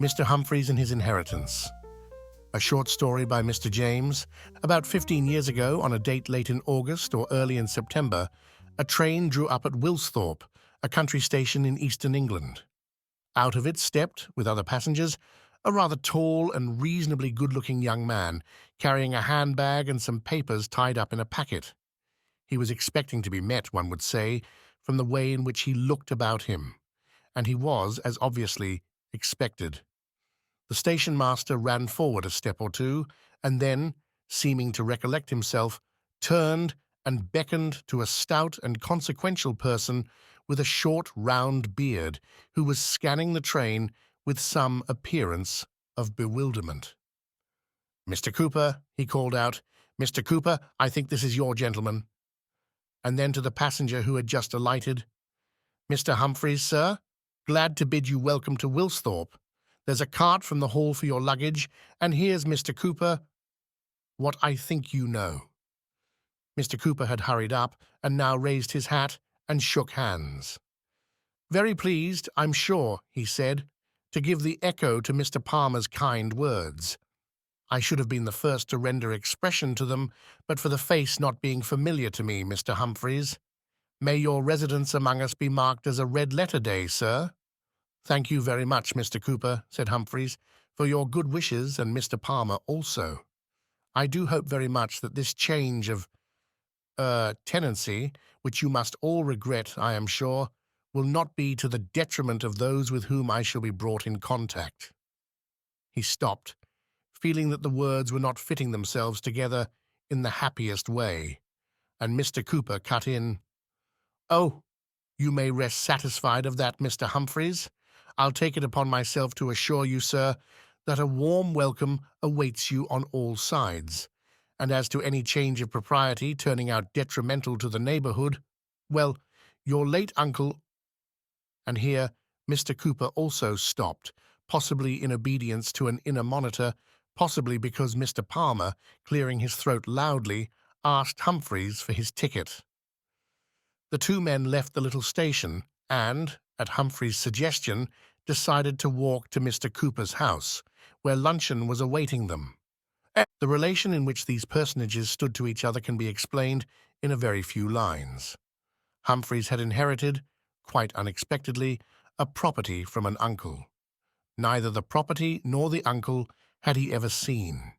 Mr. Humphreys and His Inheritance. A short story by Mr. James. About 15 years ago, on a date late in August or early in September, a train drew up at Wilsthorpe, a country station in eastern England. Out of it stepped, with other passengers, a rather tall and reasonably good-looking young man, carrying a handbag and some papers tied up in a packet. He was expecting to be met, one would say, from the way in which he looked about him, and he was, as obviously, expected. The station master ran forward a step or two, and then, seeming to recollect himself, turned and beckoned to a stout and consequential person with a short, round beard, who was scanning the train with some appearance of bewilderment. "Mr. Cooper," he called out, "Mr. Cooper, I think this is your gentleman." And then to the passenger who had just alighted, "Mr. Humphreys, sir, glad to bid you welcome to Wilsthorpe. There's a cart from the hall for your luggage, and here's Mr. Cooper, what I think you know." Mr. Cooper had hurried up, and now raised his hat and shook hands. "Very pleased, I'm sure," he said, "to give the echo to Mr. Palmer's kind words. I should have been the first to render expression to them, but for the face not being familiar to me, Mr. Humphreys. May your residence among us be marked as a red-letter day, sir." "Thank you very much, Mr. Cooper," said Humphreys, "for your good wishes, and Mr. Palmer also. I do hope very much that this change of tenancy, which you must all regret, I am sure, will not be to the detriment of those with whom I shall be brought in contact." He stopped, feeling that the words were not fitting themselves together in the happiest way, and Mr. Cooper cut in, "Oh, you may rest satisfied of that, Mr. Humphreys. I'll take it upon myself to assure you, sir, that a warm welcome awaits you on all sides, and as to any change of propriety turning out detrimental to the neighbourhood, well, your late uncle—" And here Mr. Cooper also stopped, possibly in obedience to an inner monitor, possibly because Mr. Palmer, clearing his throat loudly, asked Humphreys for his ticket. The two men left the little station and, at Humphrey's suggestion, decided to walk to Mr. Cooper's house, where luncheon was awaiting them. The relation in which these personages stood to each other can be explained in a very few lines. Humphreys had inherited, quite unexpectedly, a property from an uncle. Neither the property nor the uncle had he ever seen.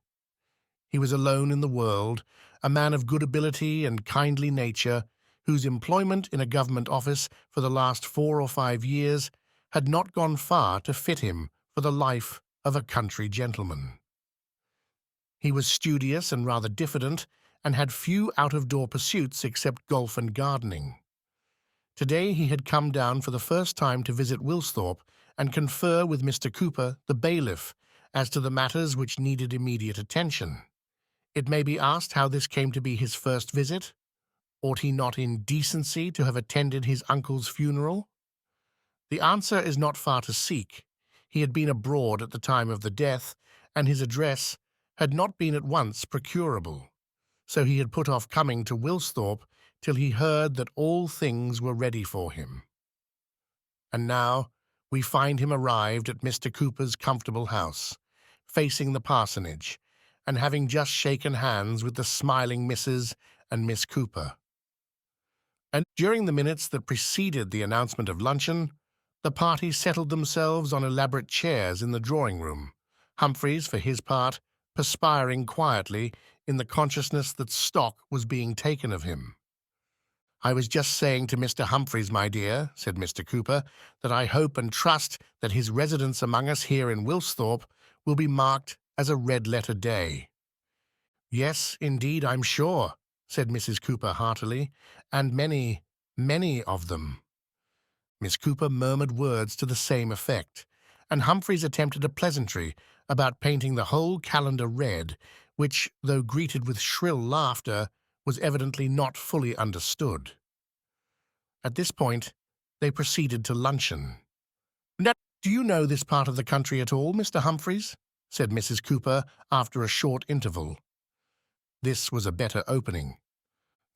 He was alone in the world, a man of good ability and kindly nature, whose employment in a government office for the last 4 or 5 years had not gone far to fit him for the life of a country gentleman. He was studious and rather diffident, and had few out-of-door pursuits except golf and gardening. Today he had come down for the first time to visit Wilsthorpe and confer with Mr. Cooper, the bailiff, as to the matters which needed immediate attention. It may be asked how this came to be his first visit. Ought he not in decency to have attended his uncle's funeral? The answer is not far to seek. He had been abroad at the time of the death, and his address had not been at once procurable, so he had put off coming to Wilsthorpe till he heard that all things were ready for him. And now we find him arrived at Mr. Cooper's comfortable house, facing the parsonage, and having just shaken hands with the smiling Mrs. and Miss Cooper. And during the minutes that preceded the announcement of luncheon, the party settled themselves on elaborate chairs in the drawing-room, Humphreys, for his part, perspiring quietly in the consciousness that stock was being taken of him. "I was just saying to Mr. Humphreys, my dear," said Mr. Cooper, "that I hope and trust that his residence among us here in Wilsthorpe will be marked as a red-letter day." "Yes, indeed, I'm sure," said Mrs. Cooper heartily, "and many, many of them." Miss Cooper murmured words to the same effect, and Humphreys attempted a pleasantry about painting the whole calendar red, which, though greeted with shrill laughter, was evidently not fully understood. At this point, they proceeded to luncheon. "Now, do you know this part of the country at all, Mr. Humphreys?" said Mrs. Cooper after a short interval. This was a better opening.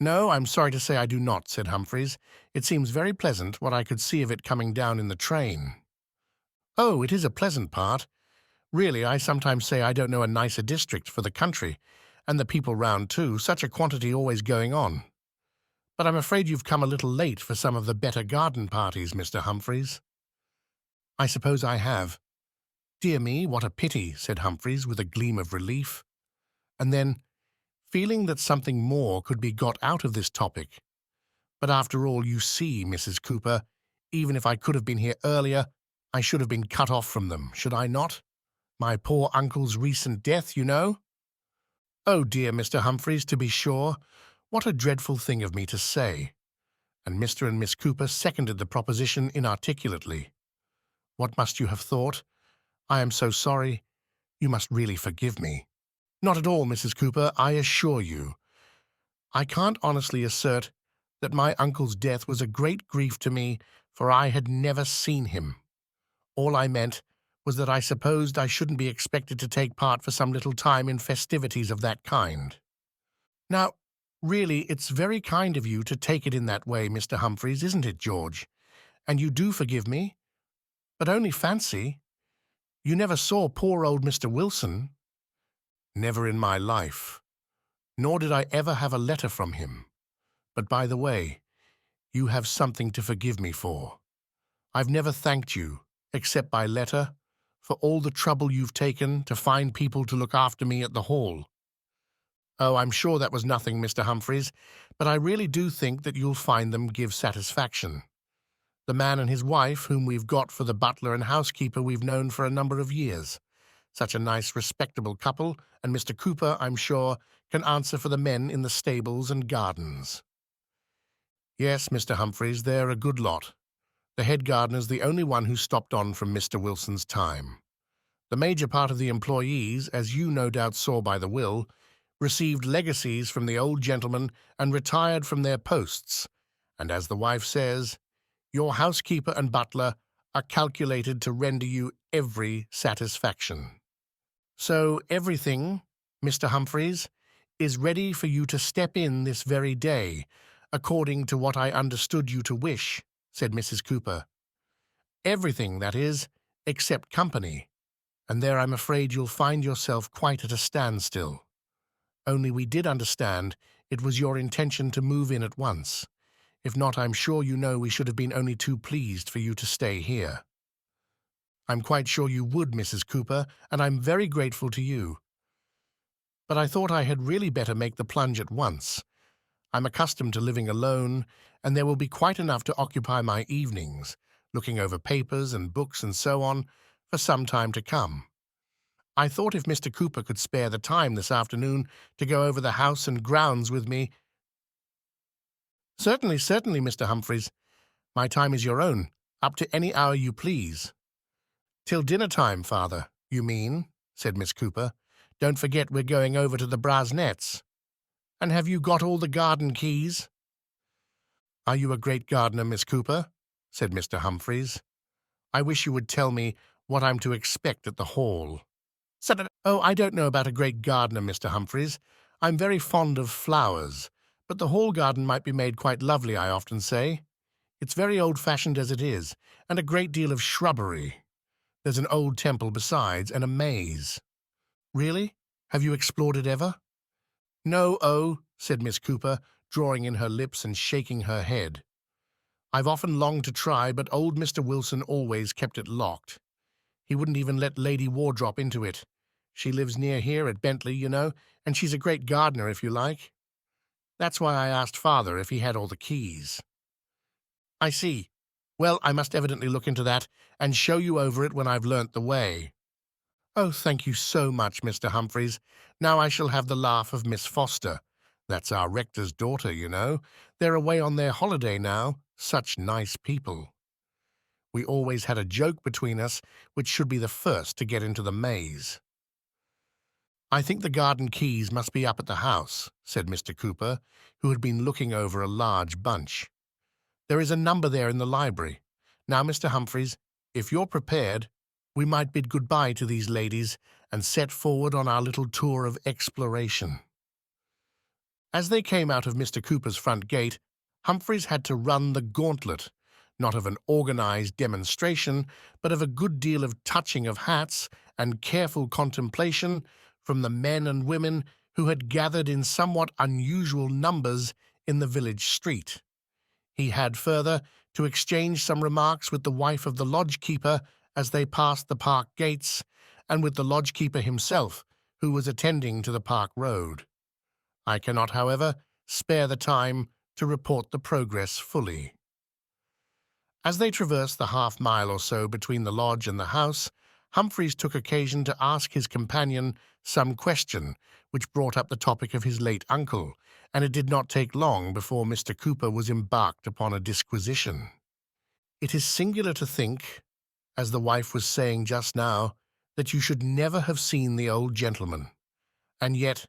"No, I'm sorry to say I do not," said Humphreys. "It seems very pleasant, what I could see of it coming down in the train." Oh, it is a pleasant part. Really, I sometimes say I don't know a nicer district for the country, and the people round too, such a quantity always going on. But I'm afraid you've come a little late for some of the better garden parties, Mr. Humphreys. I suppose I have. Dear me, what a pity, said Humphreys with a gleam of relief. And then, feeling that something more could be got out of this topic. But after all, you see, Mrs. Cooper, even if I could have been here earlier, I should have been cut off from them, should I not? My poor uncle's recent death, you know. Oh dear, Mr. Humphreys, to be sure. What a dreadful thing of me to say. And Mr. and Miss Cooper seconded the proposition inarticulately. What must you have thought? I am so sorry. You must really forgive me. Not at all, Mrs. Cooper, I assure you. I can't honestly assert that my uncle's death was a great grief to me, for I had never seen him. All I meant was that I supposed I shouldn't be expected to take part for some little time in festivities of that kind. Now, really, it's very kind of you to take it in that way, Mr. Humphreys, isn't it, George? And you do forgive me? But only fancy, you never saw poor old Mr. Wilson. Never in my life. Nor did I ever have a letter from him. But by the way, you have something to forgive me for. I've never thanked you, except by letter, for all the trouble you've taken to find people to look after me at the Hall. Oh, I'm sure that was nothing, Mr. Humphreys, but I really do think that you'll find them give satisfaction. The man and his wife, whom we've got for the butler and housekeeper, we've known for a number of years. Such a nice, respectable couple, and Mr. Cooper, I'm sure, can answer for the men in the stables and gardens. Yes, Mr. Humphreys, they're a good lot. The head gardener's the only one who stopped on from Mr. Wilson's time. The major part of the employees, as you no doubt saw by the will, received legacies from the old gentleman and retired from their posts, and as the wife says, your housekeeper and butler are calculated to render you every satisfaction. So everything, Mr. Humphreys, is ready for you to step in this very day, according to what I understood you to wish, said Mrs. Cooper. Everything, that is, except company, and there I'm afraid you'll find yourself quite at a standstill. Only we did understand it was your intention to move in at once. If not, I'm sure you know we should have been only too pleased for you to stay here. I'm quite sure you would, Mrs. Cooper, and I'm very grateful to you. But I thought I had really better make the plunge at once. I'm accustomed to living alone, and there will be quite enough to occupy my evenings, looking over papers and books and so on, for some time to come. I thought if Mr. Cooper could spare the time this afternoon to go over the house and grounds with me— Certainly, certainly, Mr. Humphreys. My time is your own, up to any hour you please. Till dinner-time, father, you mean, said Miss Cooper. Don't forget we're going over to the Brasnets. And have you got all the garden keys? Are you a great gardener, Miss Cooper? Said Mr. Humphreys. I wish you would tell me what I'm to expect at the Hall. Oh, I don't know about a great gardener, Mr. Humphreys. I'm very fond of flowers, but the Hall garden might be made quite lovely, I often say. It's very old-fashioned as it is, and a great deal of shrubbery. There's an old temple besides, and a maze. Really? Have you explored it ever? No, oh, said Miss Cooper, drawing in her lips and shaking her head. I've often longed to try, but old Mr. Wilson always kept it locked. He wouldn't even let Lady Wardrop into it. She lives near here at Bentley, you know, and she's a great gardener, if you like. That's why I asked father if he had all the keys. I see. Well, I must evidently look into that and show you over it when I've learnt the way. Oh, thank you so much, Mr. Humphreys. Now I shall have the laugh of Miss Foster. That's our rector's daughter, you know. They're away on their holiday now. Such nice people. We always had a joke between us which should be the first to get into the maze. I think the garden keys must be up at the house, said Mr. Cooper, who had been looking over a large bunch. There is a number there in the library. Now, Mr. Humphreys, if you're prepared, we might bid good-bye to these ladies and set forward on our little tour of exploration. As they came out of Mr. Cooper's front gate, Humphreys had to run the gauntlet, not of an organized demonstration, but of a good deal of touching of hats and careful contemplation from the men and women who had gathered in somewhat unusual numbers in the village street. He had further to exchange some remarks with the wife of the lodge-keeper as they passed the park gates, and with the lodge-keeper himself, who was attending to the park road. I cannot, however, spare the time to report the progress fully. As they traversed the half-mile or so between the lodge and the house, Humphreys took occasion to ask his companion some question which brought up the topic of his late uncle, and it did not take long before Mr. Cooper was embarked upon a disquisition. "It is singular to think, as the wife was saying just now, that you should never have seen the old gentleman. And yet,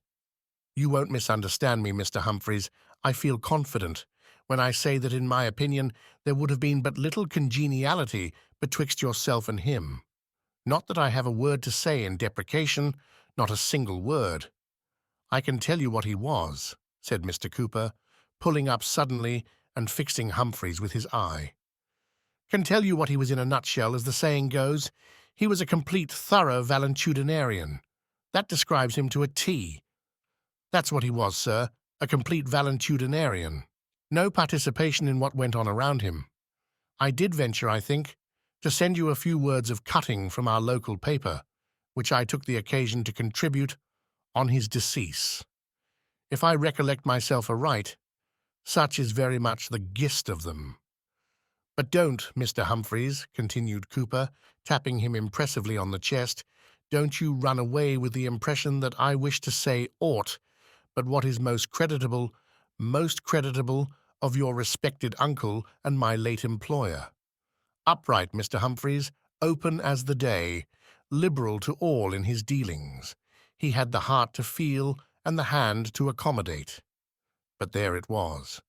you won't misunderstand me, Mr. Humphreys, I feel confident when I say that in my opinion there would have been but little congeniality betwixt yourself and him. Not that I have a word to say in deprecation, not a single word. I can tell you what he was," said Mr. Cooper, pulling up suddenly and fixing Humphreys with his eye. "Can tell you what he was in a nutshell, as the saying goes. He was a complete, thorough valetudinarian. That describes him to a T. That's what he was, sir, a complete valetudinarian. No participation in what went on around him. I did venture, I think, to send you a few words of cutting from our local paper, which I took the occasion to contribute on his decease. If I recollect myself aright, such is very much the gist of them. But don't, Mr. Humphreys," continued Cooper, tapping him impressively on the chest, "don't you run away with the impression that I wish to say aught but what is most creditable of your respected uncle and my late employer. Upright, Mr. Humphreys, open as the day, liberal to all in his dealings. He had the heart to feel and the hand to accommodate. But there it was.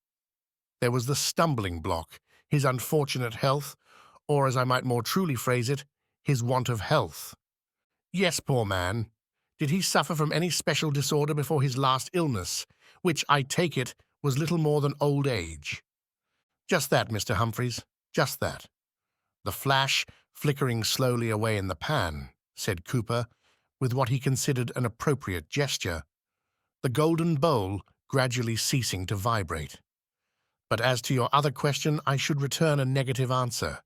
There was the stumbling block, his unfortunate health, or, as I might more truly phrase it, his want of health. Yes, poor man. Did he suffer from any special disorder before his last illness, which, I take it, was little more than old age?" "Just that, Mr. Humphreys, just that. The flash flickering slowly away in the pan," said Cooper, with what he considered an appropriate gesture, "the golden bowl gradually ceasing to vibrate. But as to your other question, I should return a negative answer.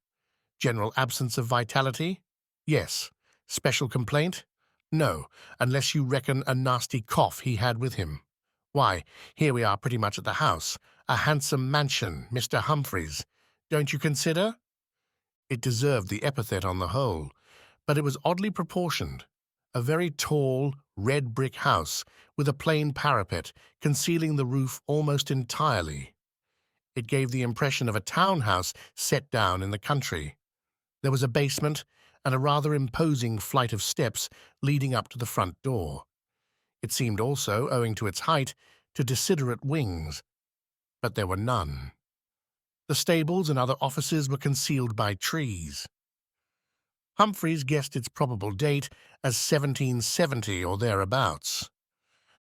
General absence of vitality? Yes. Special complaint? No, unless you reckon a nasty cough he had with him. Why, here we are pretty much at the house, a handsome mansion, Mr. Humphreys. Don't you consider?" It deserved the epithet on the whole, but it was oddly proportioned. A very tall, red brick house, with a plain parapet, concealing the roof almost entirely. It gave the impression of a town-house set down in the country. There was a basement and a rather imposing flight of steps leading up to the front door. It seemed also, owing to its height, to desiderate wings, but there were none. The stables and other offices were concealed by trees. Humphreys guessed its probable date as 1770 or thereabouts.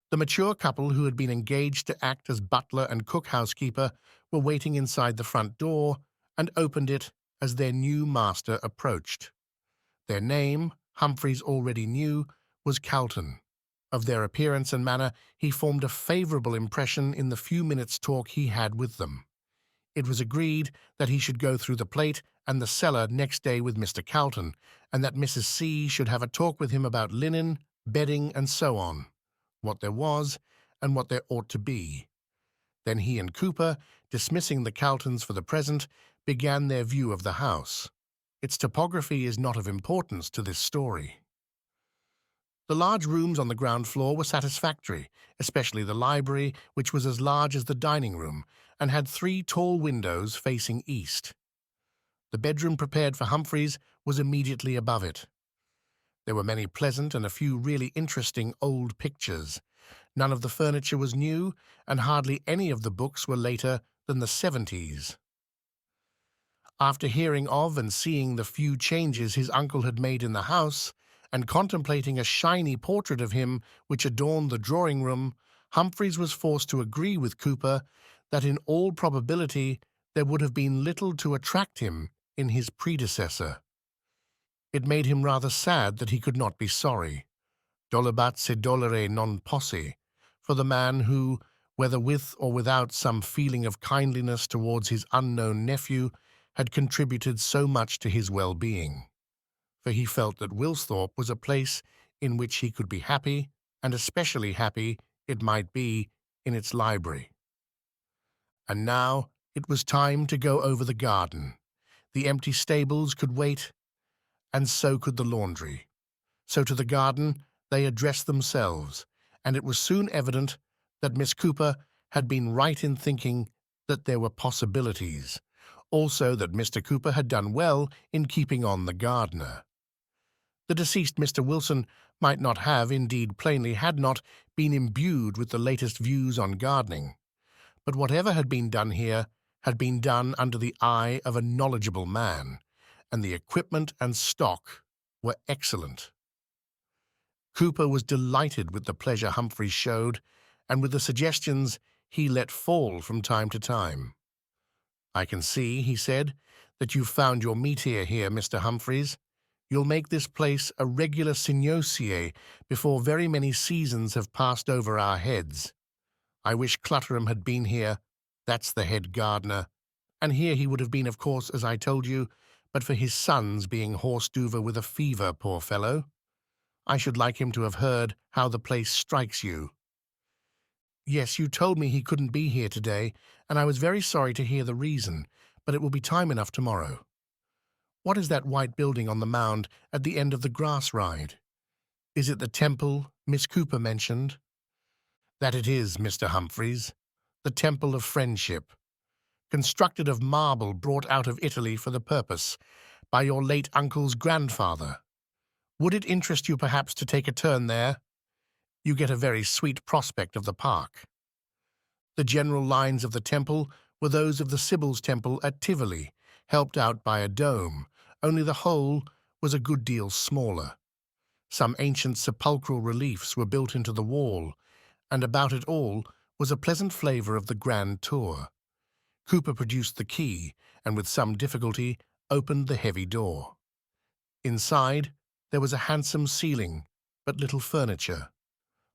The mature couple who had been engaged to act as butler and cook-housekeeper were waiting inside the front door and opened it as their new master approached. Their name, Humphreys already knew, was Calton. Of their appearance and manner he formed a favourable impression in the few minutes' talk he had with them. It was agreed that he should go through the plate and the cellar next day with Mr. Calton, and that Mrs. C. should have a talk with him about linen, bedding, and so on, what there was and what there ought to be. Then he and Cooper, dismissing the Caltons for the present, began their view of the house. Its topography is not of importance to this story. The large rooms on the ground floor were satisfactory, especially the library, which was as large as the dining room, and had 3 tall windows facing east. The bedroom prepared for Humphreys was immediately above it. There were many pleasant and a few really interesting old pictures. None of the furniture was new, and hardly any of the books were later than the 70s. After hearing of and seeing the few changes his uncle had made in the house, and contemplating a shiny portrait of him which adorned the drawing-room, Humphreys was forced to agree with Cooper that in all probability there would have been little to attract him in his predecessor. It made him rather sad that he could not be sorry, dolebat se dolere non possi, for the man who, whether with or without some feeling of kindliness towards his unknown nephew, had contributed so much to his well-being. For he felt that Wilsthorpe was a place in which he could be happy, and especially happy, it might be, in its library. And now it was time to go over the garden. The empty stables could wait, and so could the laundry. So to the garden they addressed themselves, and it was soon evident that Miss Cooper had been right in thinking that there were possibilities, also that Mr. Cooper had done well in keeping on the gardener. The deceased Mr. Wilson might not have, indeed plainly had not, been imbued with the latest views on gardening, but whatever had been done here had been done under the eye of a knowledgeable man, and the equipment and stock were excellent. Cooper was delighted with the pleasure Humphrey showed, and with the suggestions he let fall from time to time. "I can see," he said, "that you've found your meat here, Mr. Humphreys. You'll make this place a regular cynosure before very many seasons have passed over our heads. I wish Clutterham had been here, that's the head gardener, and here he would have been, of course, as I told you, but for his son's being horsed over with a fever, poor fellow. I should like him to have heard how the place strikes you." "Yes, you told me he couldn't be here today, and I was very sorry to hear the reason, but it will be time enough tomorrow. What is that white building on the mound at the end of the grass ride? Is it the temple Miss Cooper mentioned?" "That it is, Mr. Humphreys, the Temple of Friendship, constructed of marble brought out of Italy for the purpose by your late uncle's grandfather. Would it interest you perhaps to take a turn there? You get a very sweet prospect of the park." The general lines of the temple were those of the Sibyl's Temple at Tivoli, helped out by a dome, only the whole was a good deal smaller. Some ancient sepulchral reliefs were built into the wall, and about it all was a pleasant flavour of the grand tour. Cooper produced the key, and with some difficulty opened the heavy door. Inside there was a handsome ceiling, but little furniture.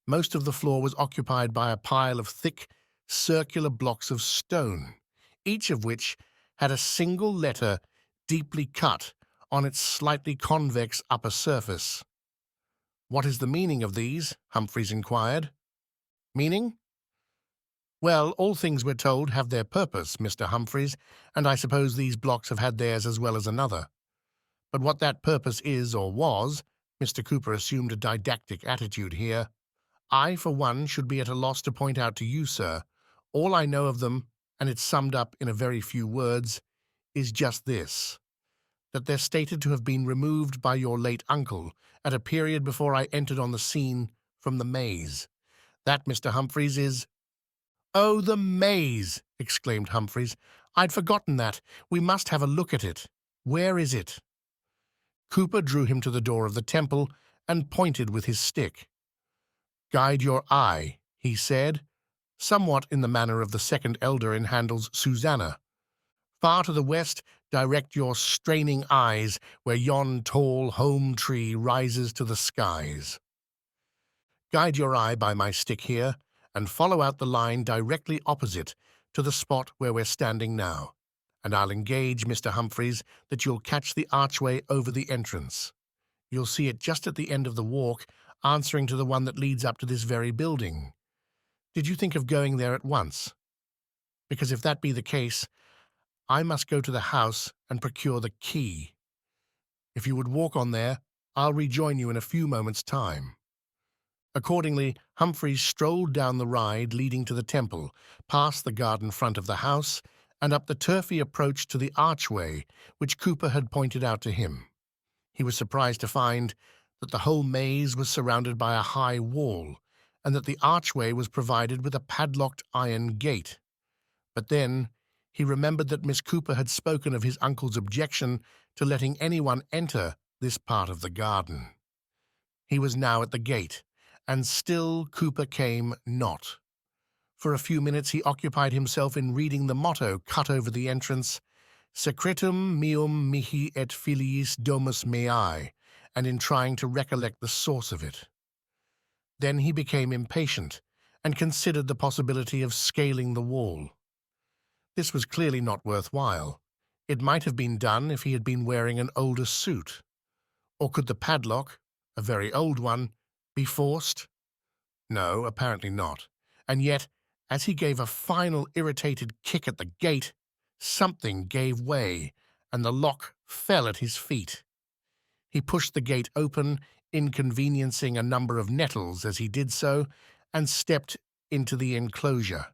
Most of the floor was occupied by a pile of thick, circular blocks of stone, each of which had a single letter deeply cut on its slightly convex upper surface. "What is the meaning of these?" Humphreys inquired. "Meaning? Well, all things we're told have their purpose, Mr. Humphreys, and I suppose these blocks have had theirs as well as another. But what that purpose is or was," Mr. Cooper assumed a didactic attitude here, "I, for one, should be at a loss to point out to you, sir. All I know of them, and it's summed up in a very few words, is just this, that they're stated to have been removed by your late uncle at a period before I entered on the scene from the maze. That, Mr. Humphreys, is—" "Oh, the maze!" exclaimed Humphreys. "I'd forgotten that. We must have a look at it. Where is it?" Cooper drew him to the door of the temple and pointed with his stick. "Guide your eye," he said, somewhat in the manner of the second elder in Handel's Susanna. "Far to the west, direct your straining eyes where yon tall home tree rises to the skies. Guide your eye by my stick here, and follow out the line directly opposite to the spot where we're standing now, and I'll engage, Mr. Humphreys, that you'll catch the archway over the entrance. You'll see it just at the end of the walk, answering to the one that leads up to this very building. Did you think of going there at once? Because if that be the case, I must go to the house and procure the key. If you would walk on there, I'll rejoin you in a few moments' time." Accordingly, Humphreys strolled down the ride leading to the temple, past the garden front of the house, and up the turfy approach to the archway which Cooper had pointed out to him. He was surprised to find that the whole maze was surrounded by a high wall, and that the archway was provided with a padlocked iron gate. But then he remembered that Miss Cooper had spoken of his uncle's objection to letting anyone enter this part of the garden. He was now at the gate, and still Cooper came not. For a few minutes he occupied himself in reading the motto cut over the entrance, Secretum meum mihi et filiis domus mei, and in trying to recollect the source of it. Then he became impatient and considered the possibility of scaling the wall. This was clearly not worthwhile. It might have been done if he had been wearing an older suit. Or could the padlock, a very old one, be forced? No, apparently not. And yet, as he gave a final irritated kick at the gate, something gave way, and the lock fell at his feet. He pushed the gate open, inconveniencing a number of nettles as he did so, and stepped into the enclosure.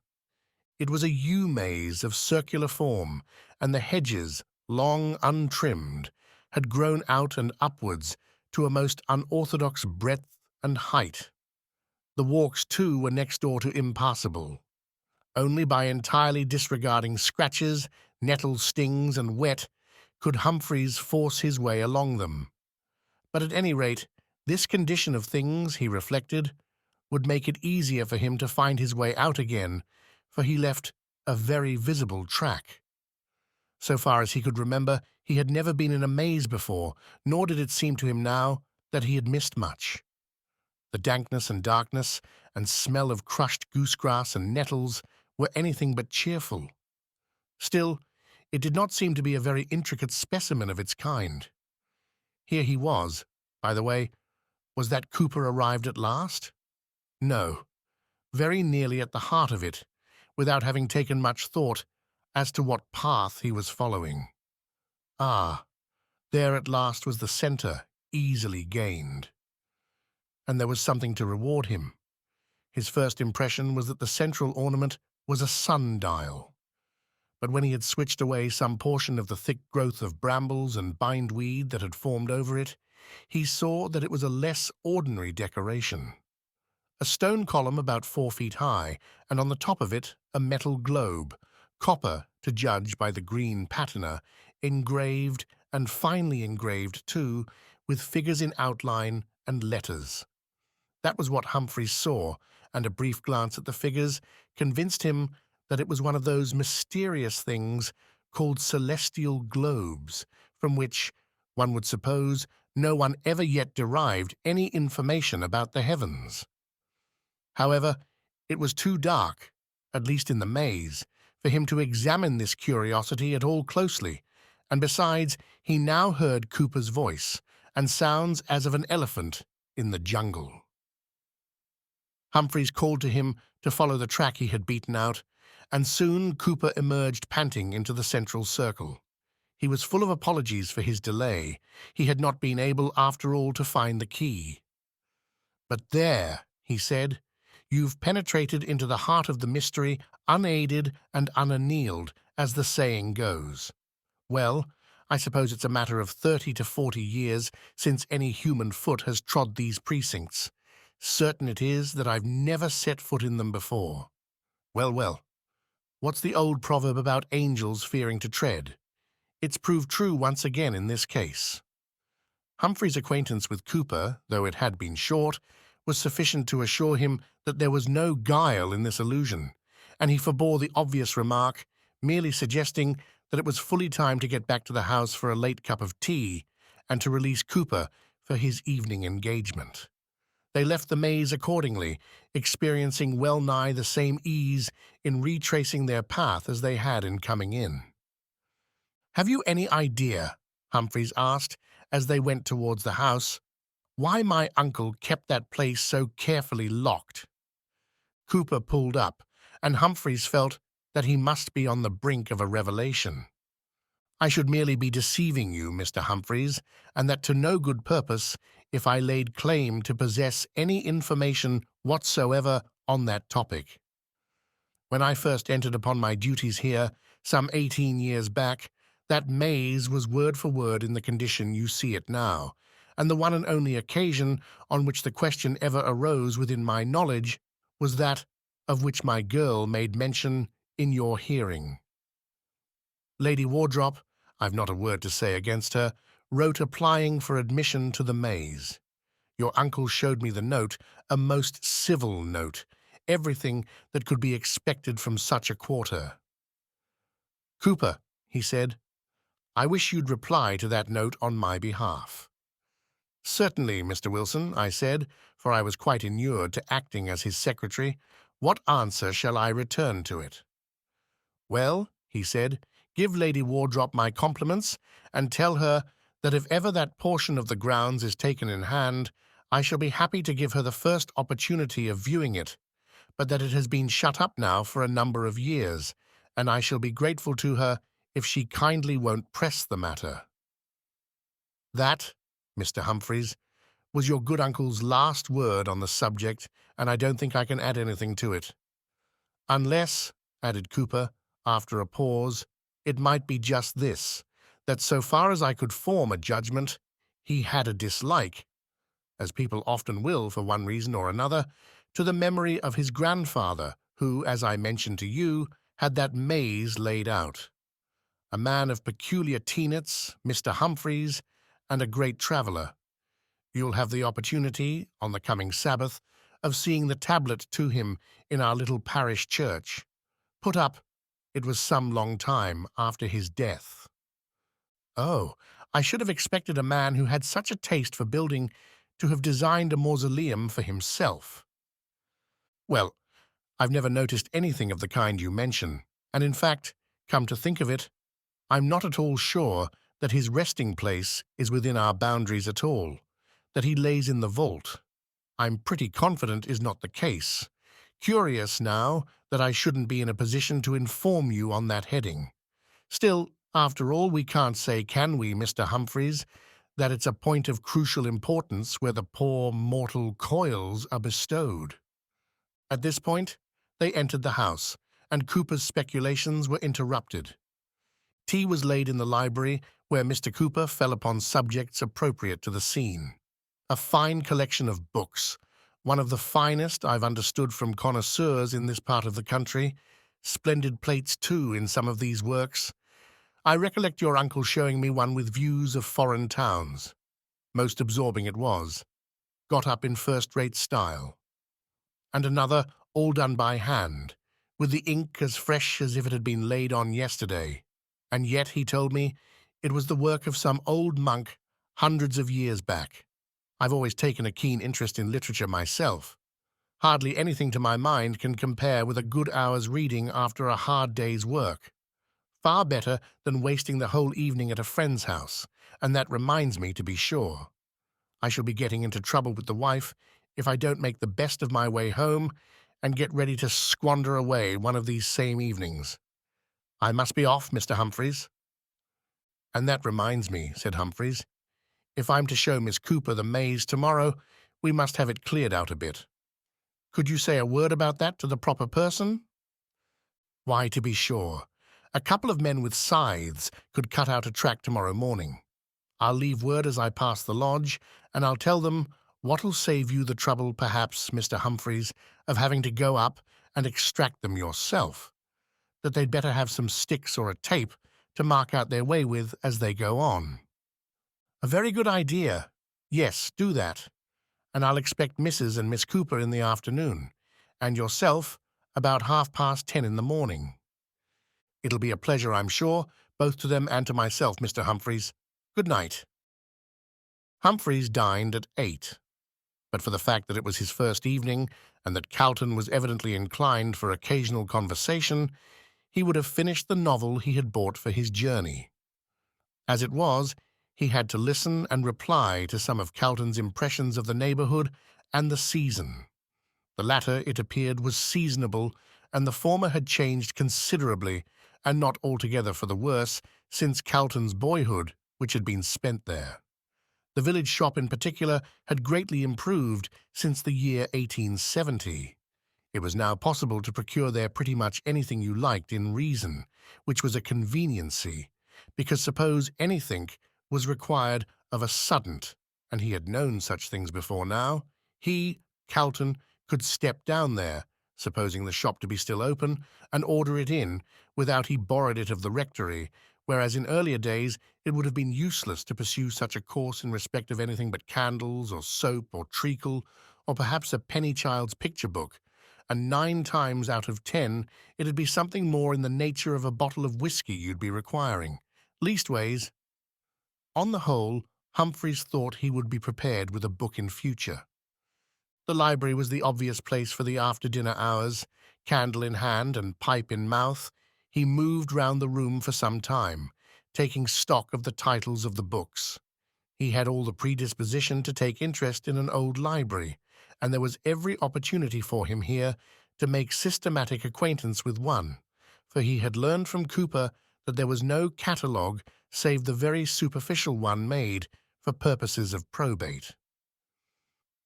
It was a yew maze of circular form, and the hedges, long untrimmed, had grown out and upwards to a most unorthodox breadth and height. The walks, too, were next door to impassable. Only by entirely disregarding scratches, nettle stings, and wet could Humphreys force his way along them. But at any rate, this condition of things, he reflected, would make it easier for him to find his way out again, for he left a very visible track. So far as he could remember, he had never been in a maze before, nor did it seem to him now that he had missed much. The dankness and darkness and smell of crushed goosegrass and nettles were anything but cheerful. Still, it did not seem to be a very intricate specimen of its kind. Here he was. By the way, was that Cooper arrived at last? No, very nearly at the heart of it, without having taken much thought as to what path he was following. Ah, there at last was the center, easily gained. And there was something to reward him. His first impression was that the central ornament was a sundial. But when he had switched away some portion of the thick growth of brambles and bindweed that had formed over it, he saw that it was a less ordinary decoration. A stone column about 4 feet high, and on the top of it a metal globe, copper to judge by the green patina, engraved, and finely engraved too, with figures in outline and letters. That was what Humphrey saw, and a brief glance at the figures convinced him that it was one of those mysterious things called celestial globes, from which, one would suppose, no one ever yet derived any information about the heavens. However, it was too dark, at least in the maze, for him to examine this curiosity at all closely, and besides, he now heard Cooper's voice, and sounds as of an elephant in the jungle. Humphreys called to him to follow the track he had beaten out, and soon Cooper emerged panting into the central circle. He was full of apologies for his delay. He had not been able, after all, to find the key. "But there," he said, "you've penetrated into the heart of the mystery, unaided and unannealed, as the saying goes. Well, I suppose it's a matter of 30 to 40 years since any human foot has trod these precincts. Certain it is that I've never set foot in them before. Well, well, what's the old proverb about angels fearing to tread? It's proved true once again in this case." Humphrey's acquaintance with Cooper, though it had been short, was sufficient to assure him that there was no guile in this illusion, and he forbore the obvious remark, merely suggesting that it was fully time to get back to the house for a late cup of tea, and to release Cooper for his evening engagement. They left the maze accordingly, experiencing well-nigh the same ease in retracing their path as they had in coming in. "Have you any idea," Humphreys asked, as they went towards the house, "why my uncle kept that place so carefully locked?" Cooper pulled up, and Humphreys felt that he must be on the brink of a revelation. "I should merely be deceiving you, Mr. Humphreys, and that to no good purpose if I laid claim to possess any information whatsoever on that topic. When I first entered upon my duties here, some 18 years back, that maze was word for word in the condition you see it now, and the one and only occasion on which the question ever arose within my knowledge was that of which my girl made mention in your hearing. Lady Wardrop, I've not a word to say against her, wrote applying for admission to the maze. Your uncle showed me the note, a most civil note, everything that could be expected from such a quarter. "Cooper," he said, "I wish you'd reply to that note on my behalf." "Certainly, Mr. Wilson," I said, for I was quite inured to acting as his secretary. "What answer shall I return to it?" "Well," he said, "give Lady Wardrop my compliments, and tell her that if ever that portion of the grounds is taken in hand, I shall be happy to give her the first opportunity of viewing it, but that it has been shut up now for a number of years, and I shall be grateful to her if she kindly won't press the matter." That, Mr. Humphreys, was your good uncle's last word on the subject, and I don't think I can add anything to it. Unless, added Cooper, after a pause, it might be just this, that so far as I could form a judgment, he had a dislike, as people often will for one reason or another, to the memory of his grandfather, who, as I mentioned to you, had that maze laid out. A man of peculiar tenets, Mr. Humphreys, and a great traveller. You'll have the opportunity, on the coming Sabbath, of seeing the tablet to him in our little parish church, put up, it was some long time after his death. Oh, I should have expected a man who had such a taste for building to have designed a mausoleum for himself. Well, I've never noticed anything of the kind you mention, and in fact, come to think of it, I'm not at all sure that his resting place is within our boundaries at all, that he lays in the vault. I'm pretty confident is not the case. Curious now that I shouldn't be in a position to inform you on that heading. Still, after all, we can't say, can we, Mr. Humphreys, that it's a point of crucial importance where the poor mortal coils are bestowed. At this point, they entered the house, and Cooper's speculations were interrupted. Tea was laid in the library, where Mr. Cooper fell upon subjects appropriate to the scene. A fine collection of books, one of the finest I've understood from connoisseurs in this part of the country. Splendid plates, too, in some of these works. I recollect your uncle showing me one with views of foreign towns. Most absorbing it was, got up in first-rate style. And another, all done by hand, with the ink as fresh as if it had been laid on yesterday. And yet, he told me, it was the work of some old monk hundreds of years back. I've always taken a keen interest in literature myself. Hardly anything to my mind can compare with a good hour's reading after a hard day's work. Far better than wasting the whole evening at a friend's house, and that reminds me, to be sure. I shall be getting into trouble with the wife if I don't make the best of my way home and get ready to squander away one of these same evenings. I must be off, Mr. Humphreys. And that reminds me, said Humphreys, if I'm to show Miss Cooper the maze tomorrow, we must have it cleared out a bit. Could you say a word about that to the proper person? Why, to be sure, a couple of men with scythes could cut out a track tomorrow morning. I'll leave word as I pass the lodge, and I'll tell them what'll save you the trouble, perhaps, Mr. Humphreys, of having to go up and extract them yourself, that they'd better have some sticks or a tape to mark out their way with as they go on. A very good idea. Yes, do that. And I'll expect Mrs. and Miss Cooper in the afternoon, and yourself about 10:30 in the morning. It'll be a pleasure, I'm sure, both to them and to myself, Mr. Humphreys. Good night. Humphreys dined at 8, but for the fact that it was his first evening and that Calton was evidently inclined for occasional conversation, he would have finished the novel he had bought for his journey. As it was, he had to listen and reply to some of Calton's impressions of the neighbourhood and the season. The latter, it appeared, was seasonable, and the former had changed considerably, and not altogether for the worse, since Calton's boyhood, which had been spent there. The village shop in particular had greatly improved since the year 1870. It was now possible to procure there pretty much anything you liked in reason, which was a conveniency, because suppose anything was required of a sudden, and he had known such things before now, he, Calton, could step down there, supposing the shop to be still open, and order it in, without he borrowed it of the rectory, whereas in earlier days it would have been useless to pursue such a course in respect of anything but candles, or soap, or treacle, or perhaps a penny child's picture book, and 9 times out of 10 it'd be something more in the nature of a bottle of whiskey you'd be requiring. Leastways, on the whole, Humphreys thought he would be prepared with a book in future. The library was the obvious place for the after-dinner hours. Candle in hand and pipe in mouth, he moved round the room for some time, taking stock of the titles of the books. He had all the predisposition to take interest in an old library, and there was every opportunity for him here to make systematic acquaintance with one, for he had learned from Cooper that there was no catalogue save the very superficial one made for purposes of probate.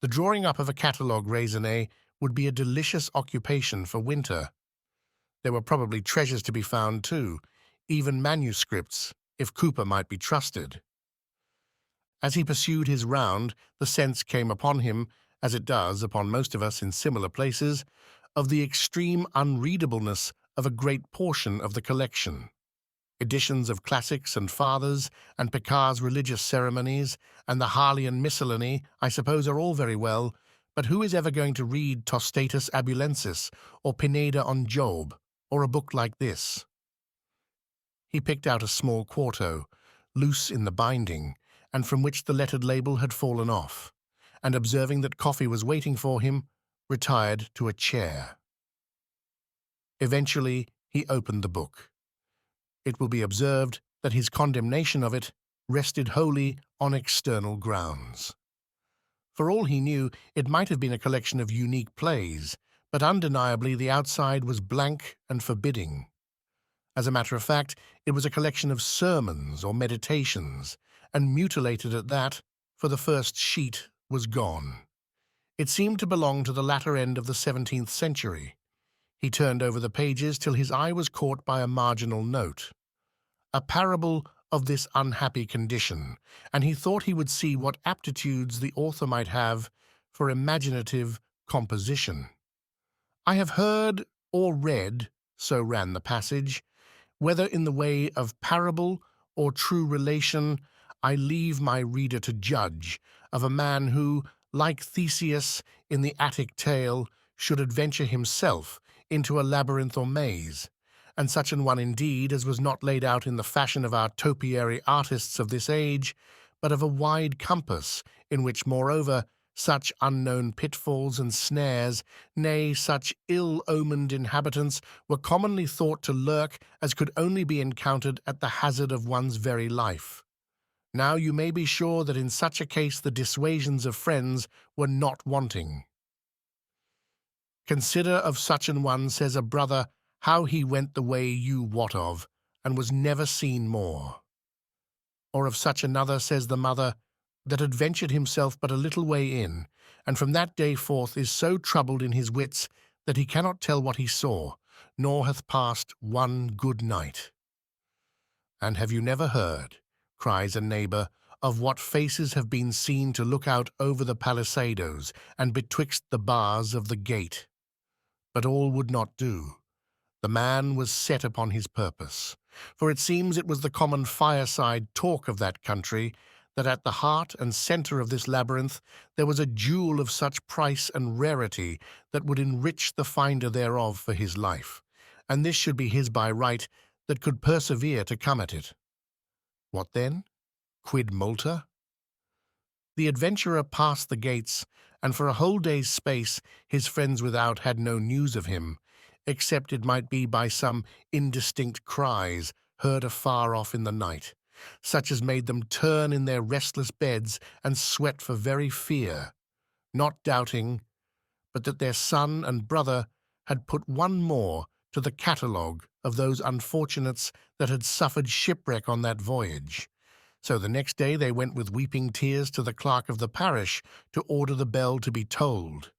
The drawing up of a catalogue raisonné would be a delicious occupation for winter. There were probably treasures to be found, too, even manuscripts, if Cooper might be trusted. As he pursued his round, the sense came upon him, as it does upon most of us in similar places, of the extreme unreadableness of a great portion of the collection. Editions of classics and fathers, and Picard's religious ceremonies, and the Harleian miscellany, I suppose, are all very well, but who is ever going to read Tostatus Abulensis, or Pineda on Job, or a book like this? He picked out a small quarto, loose in the binding, and from which the lettered label had fallen off, and observing that coffee was waiting for him, retired to a chair. Eventually, he opened the book. It will be observed that his condemnation of it rested wholly on external grounds. For all he knew, it might have been a collection of unique plays, but undeniably the outside was blank and forbidding. As a matter of fact, it was a collection of sermons or meditations, and mutilated at that, for the first sheet was gone. It seemed to belong to the latter end of the 17th century. He turned over the pages till his eye was caught by a marginal note, a parable of this unhappy condition, and he thought he would see what aptitudes the author might have for imaginative composition. I have heard or read, so ran the passage, whether in the way of parable or true relation, I leave my reader to judge, of a man who, like Theseus in the Attic tale, should adventure himself into a labyrinth or maze, and such an one indeed as was not laid out in the fashion of our topiary artists of this age, but of a wide compass, in which, moreover, such unknown pitfalls and snares, nay, such ill-omened inhabitants, were commonly thought to lurk as could only be encountered at the hazard of one's very life. Now you may be sure that in such a case the dissuasions of friends were not wanting. Consider of such an one, says a brother, how he went the way you wot of, and was never seen more. Or of such another, says the mother, that adventured himself but a little way in, and from that day forth is so troubled in his wits that he cannot tell what he saw, nor hath passed one good night. And have you never heard, cries a neighbour, of what faces have been seen to look out over the palisadoes and betwixt the bars of the gate? But all would not do. The man was set upon his purpose, for it seems it was the common fireside talk of that country that at the heart and centre of this labyrinth there was a jewel of such price and rarity that would enrich the finder thereof for his life, and this should be his by right that could persevere to come at it. What then? Quid multa? The adventurer passed the gates, and for a whole day's space his friends without had no news of him, except it might be by some indistinct cries heard afar off in the night, such as made them turn in their restless beds and sweat for very fear, not doubting but that their son and brother had put one more to the catalogue of those unfortunates that had suffered shipwreck on that voyage. So the next day they went with weeping tears to the clerk of the parish to order the bell to be tolled.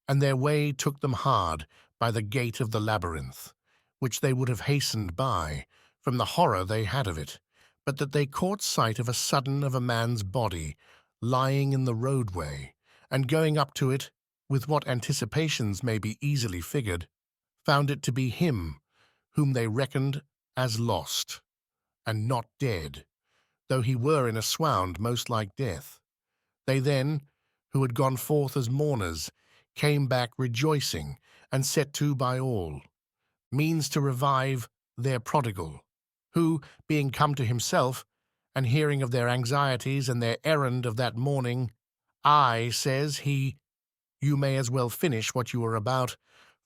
And their way took them hard by the gate of the labyrinth, which they would have hastened by, from the horror they had of it, but that they caught sight of a sudden of a man's body lying in the roadway, and going up to it, with what anticipations may be easily figured, found it to be him whom they reckoned as lost, and not dead, though he were in a swound most like death. They then, who had gone forth as mourners, came back rejoicing, and set to by all, means to revive their prodigal, who, being come to himself, and hearing of their anxieties and their errand of that morning, I, says he, you may as well finish what you are about,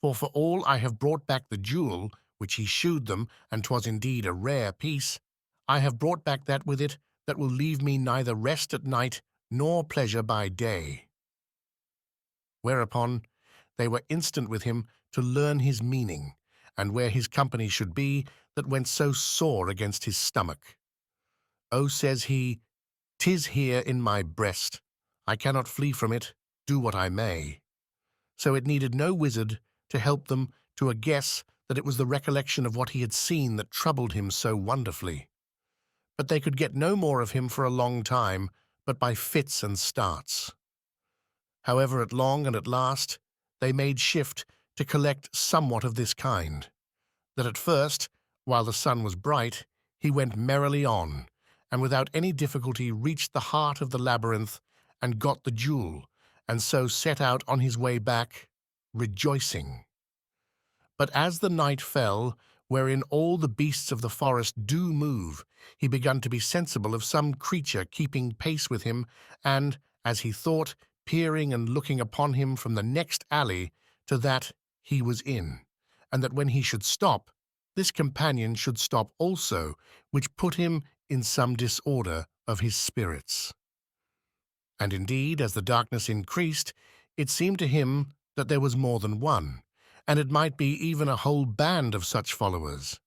for all I have brought back the jewel, which he shewed them, and 'twas indeed a rare piece, I have brought back that with it that will leave me neither rest at night nor pleasure by day. Whereupon they were instant with him to learn his meaning, and where his company should be, that went so sore against his stomach. Oh, says he, 'tis here in my breast, I cannot flee from it, do what I may. So it needed no wizard to help them to a guess that it was the recollection of what he had seen that troubled him so wonderfully. But they could get no more of him for a long time, but by fits and starts. However, at long and at last, they made shift to collect somewhat of this kind, that at first, while the sun was bright, he went merrily on, and without any difficulty reached the heart of the labyrinth and got the jewel, and so set out on his way back, rejoicing. But as the night fell, wherein all the beasts of the forest do move, he began to be sensible of some creature keeping pace with him, and, as he thought, peering and looking upon him from the next alley to that he was in, and that when he should stop, this companion should stop also, which put him in some disorder of his spirits. And indeed, as the darkness increased, it seemed to him that there was more than one, and it might be even a whole band of such followers.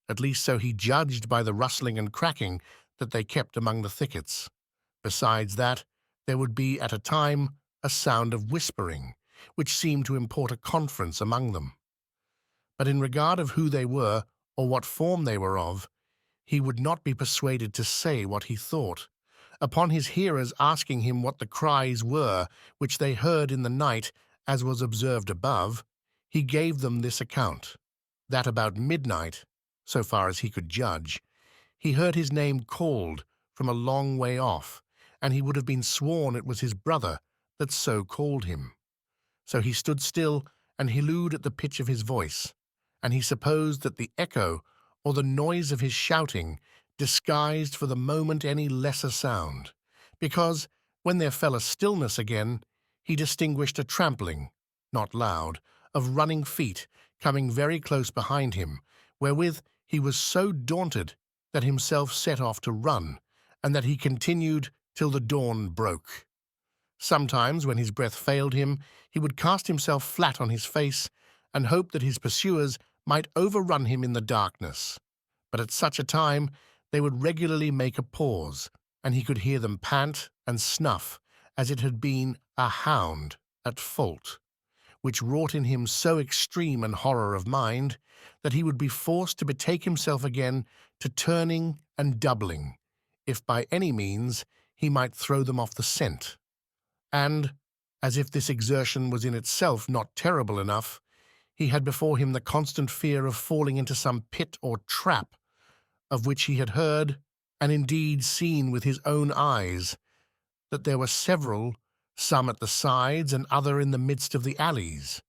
At least so he judged by the rustling and cracking that they kept among the thickets. Besides that, there would be at a time a sound of whispering, which seemed to import a conference among them. But in regard of who they were, or what form they were of, he would not be persuaded to say what he thought. Upon his hearers asking him what the cries were which they heard in the night, as was observed above, he gave them this account, that about midnight, so far as he could judge, he heard his name called from a long way off, and he would have been sworn it was his brother that so called him. So he stood still and hallooed at the pitch of his voice, and he supposed that the echo or the noise of his shouting disguised for the moment any lesser sound, because, when there fell a stillness again, he distinguished a trampling, not loud, of running feet coming very close behind him, wherewith he was so daunted that himself set off to run, and that he continued till the dawn broke. Sometimes, when his breath failed him, he would cast himself flat on his face, and hope that his pursuers might overrun him in the darkness. But at such a time they would regularly make a pause, and he could hear them pant and snuff, as it had been a hound at fault, which wrought in him so extreme an horror of mind that he would be forced to betake himself again to turning and doubling, if by any means he might throw them off the scent. And, as if this exertion was in itself not terrible enough, he had before him the constant fear of falling into some pit or trap, of which he had heard, and indeed seen with his own eyes, that there were several, some at the sides and other in the midst of the alleys,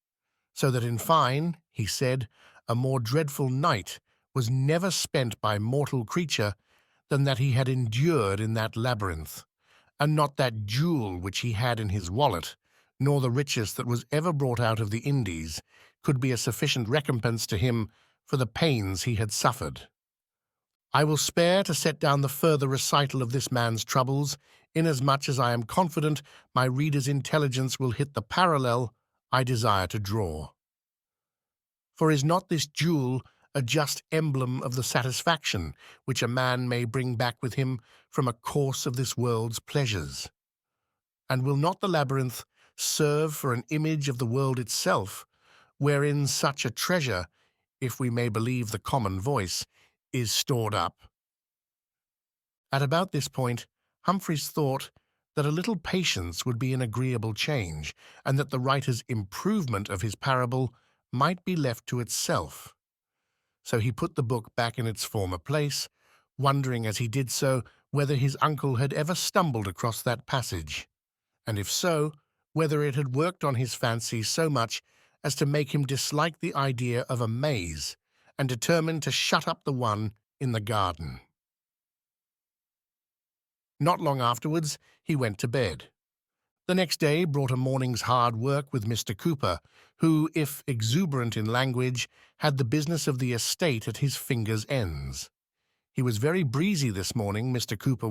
so that in fine, he said, a more dreadful night was never spent by mortal creature than that he had endured in that labyrinth, and not that jewel which he had in his wallet, nor the richest that was ever brought out of the Indies, could be a sufficient recompense to him for the pains he had suffered. I will spare to set down the further recital of this man's troubles, inasmuch as I am confident my reader's intelligence will hit the parallel I desire to draw. For is not this jewel a just emblem of the satisfaction which a man may bring back with him from a course of this world's pleasures? And will not the labyrinth serve for an image of the world itself, wherein such a treasure, if we may believe the common voice, is stored up? At about this point, Humphreys thought that a little patience would be an agreeable change, and that the writer's improvement of his parable might be left to itself. So he put the book back in its former place, wondering as he did so whether his uncle had ever stumbled across that passage, and if so, whether it had worked on his fancy so much as to make him dislike the idea of a maze and determined to shut up the one in the garden. Not long afterwards, he went to bed. The next day brought a morning's hard work with Mr. Cooper, who, if exuberant in language, had the business of the estate at his fingers' ends. He was very breezy this morning, Mr. Cooper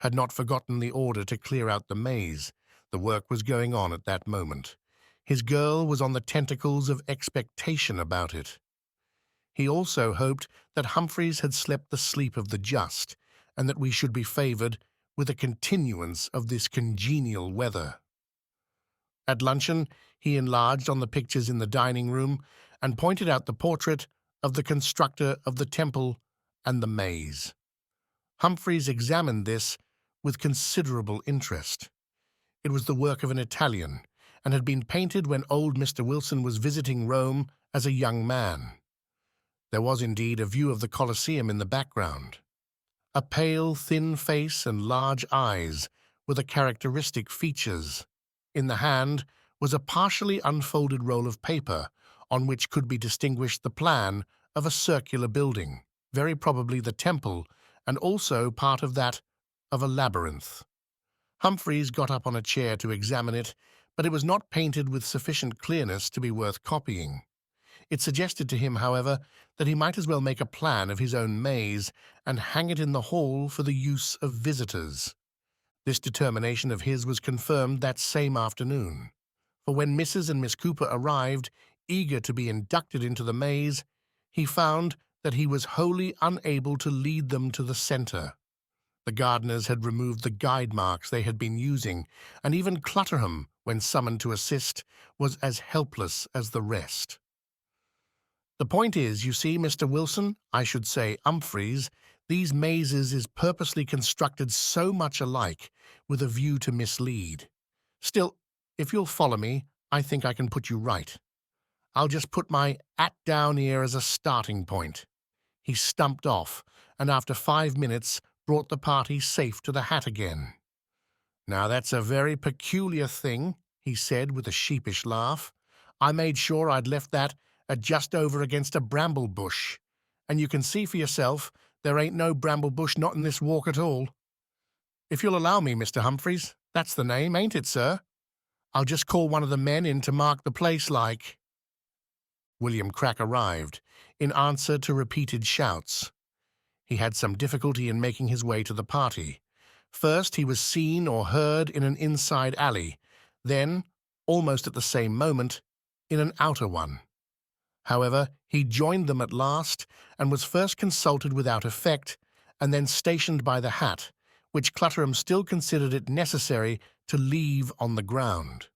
had not forgotten the order to clear out the maze. The work was going on at that moment. His girl was on the tentacles of expectation about it. He also hoped that Humphreys had slept the sleep of the just, and that we should be favoured with a continuance of this congenial weather. At luncheon, he enlarged on the pictures in the dining room and pointed out the portrait of the constructor of the temple and the maze. Humphreys examined this with considerable interest. It was the work of an Italian, and had been painted when old Mr. Wilson was visiting Rome as a young man. There was indeed a view of the Colosseum in the background. A pale, thin face and large eyes were the characteristic features. In the hand was a partially unfolded roll of paper on which could be distinguished the plan of a circular building, very probably the temple, and also part of that of a labyrinth. Humphreys got up on a chair to examine it, but it was not painted with sufficient clearness to be worth copying. It suggested to him, however, that he might as well make a plan of his own maze and hang it in the hall for the use of visitors. This determination of his was confirmed that same afternoon, for when Mrs. and Miss Cooper arrived, eager to be inducted into the maze, he found that he was wholly unable to lead them to the centre. The gardeners had removed the guide marks they had been using, and even Clutterham, when summoned to assist, was as helpless as the rest. The point is, you see, Mr. Wilson, I should say Humphreys, these mazes is purposely constructed so much alike with a view to mislead. Still, if you'll follow me, I think I can put you right. I'll just put my hat down here as a starting point. He stumped off, and after 5 minutes brought the party safe to the hat again. Now that's a very peculiar thing, he said with a sheepish laugh. I made sure I'd left that just over against a bramble bush, and you can see for yourself there ain't no bramble bush not in this walk at all. If you'll allow me, Mr. Humphreys, that's the name, ain't it, sir? I'll just call one of the men in to mark the place like. William Crack arrived, in answer to repeated shouts. He had some difficulty in making his way to the party. First he was seen or heard in an inside alley, then, almost at the same moment, in an outer one. However, he joined them at last, and was first consulted without effect, and then stationed by the hat, which Clutterham still considered it necessary to leave on the ground.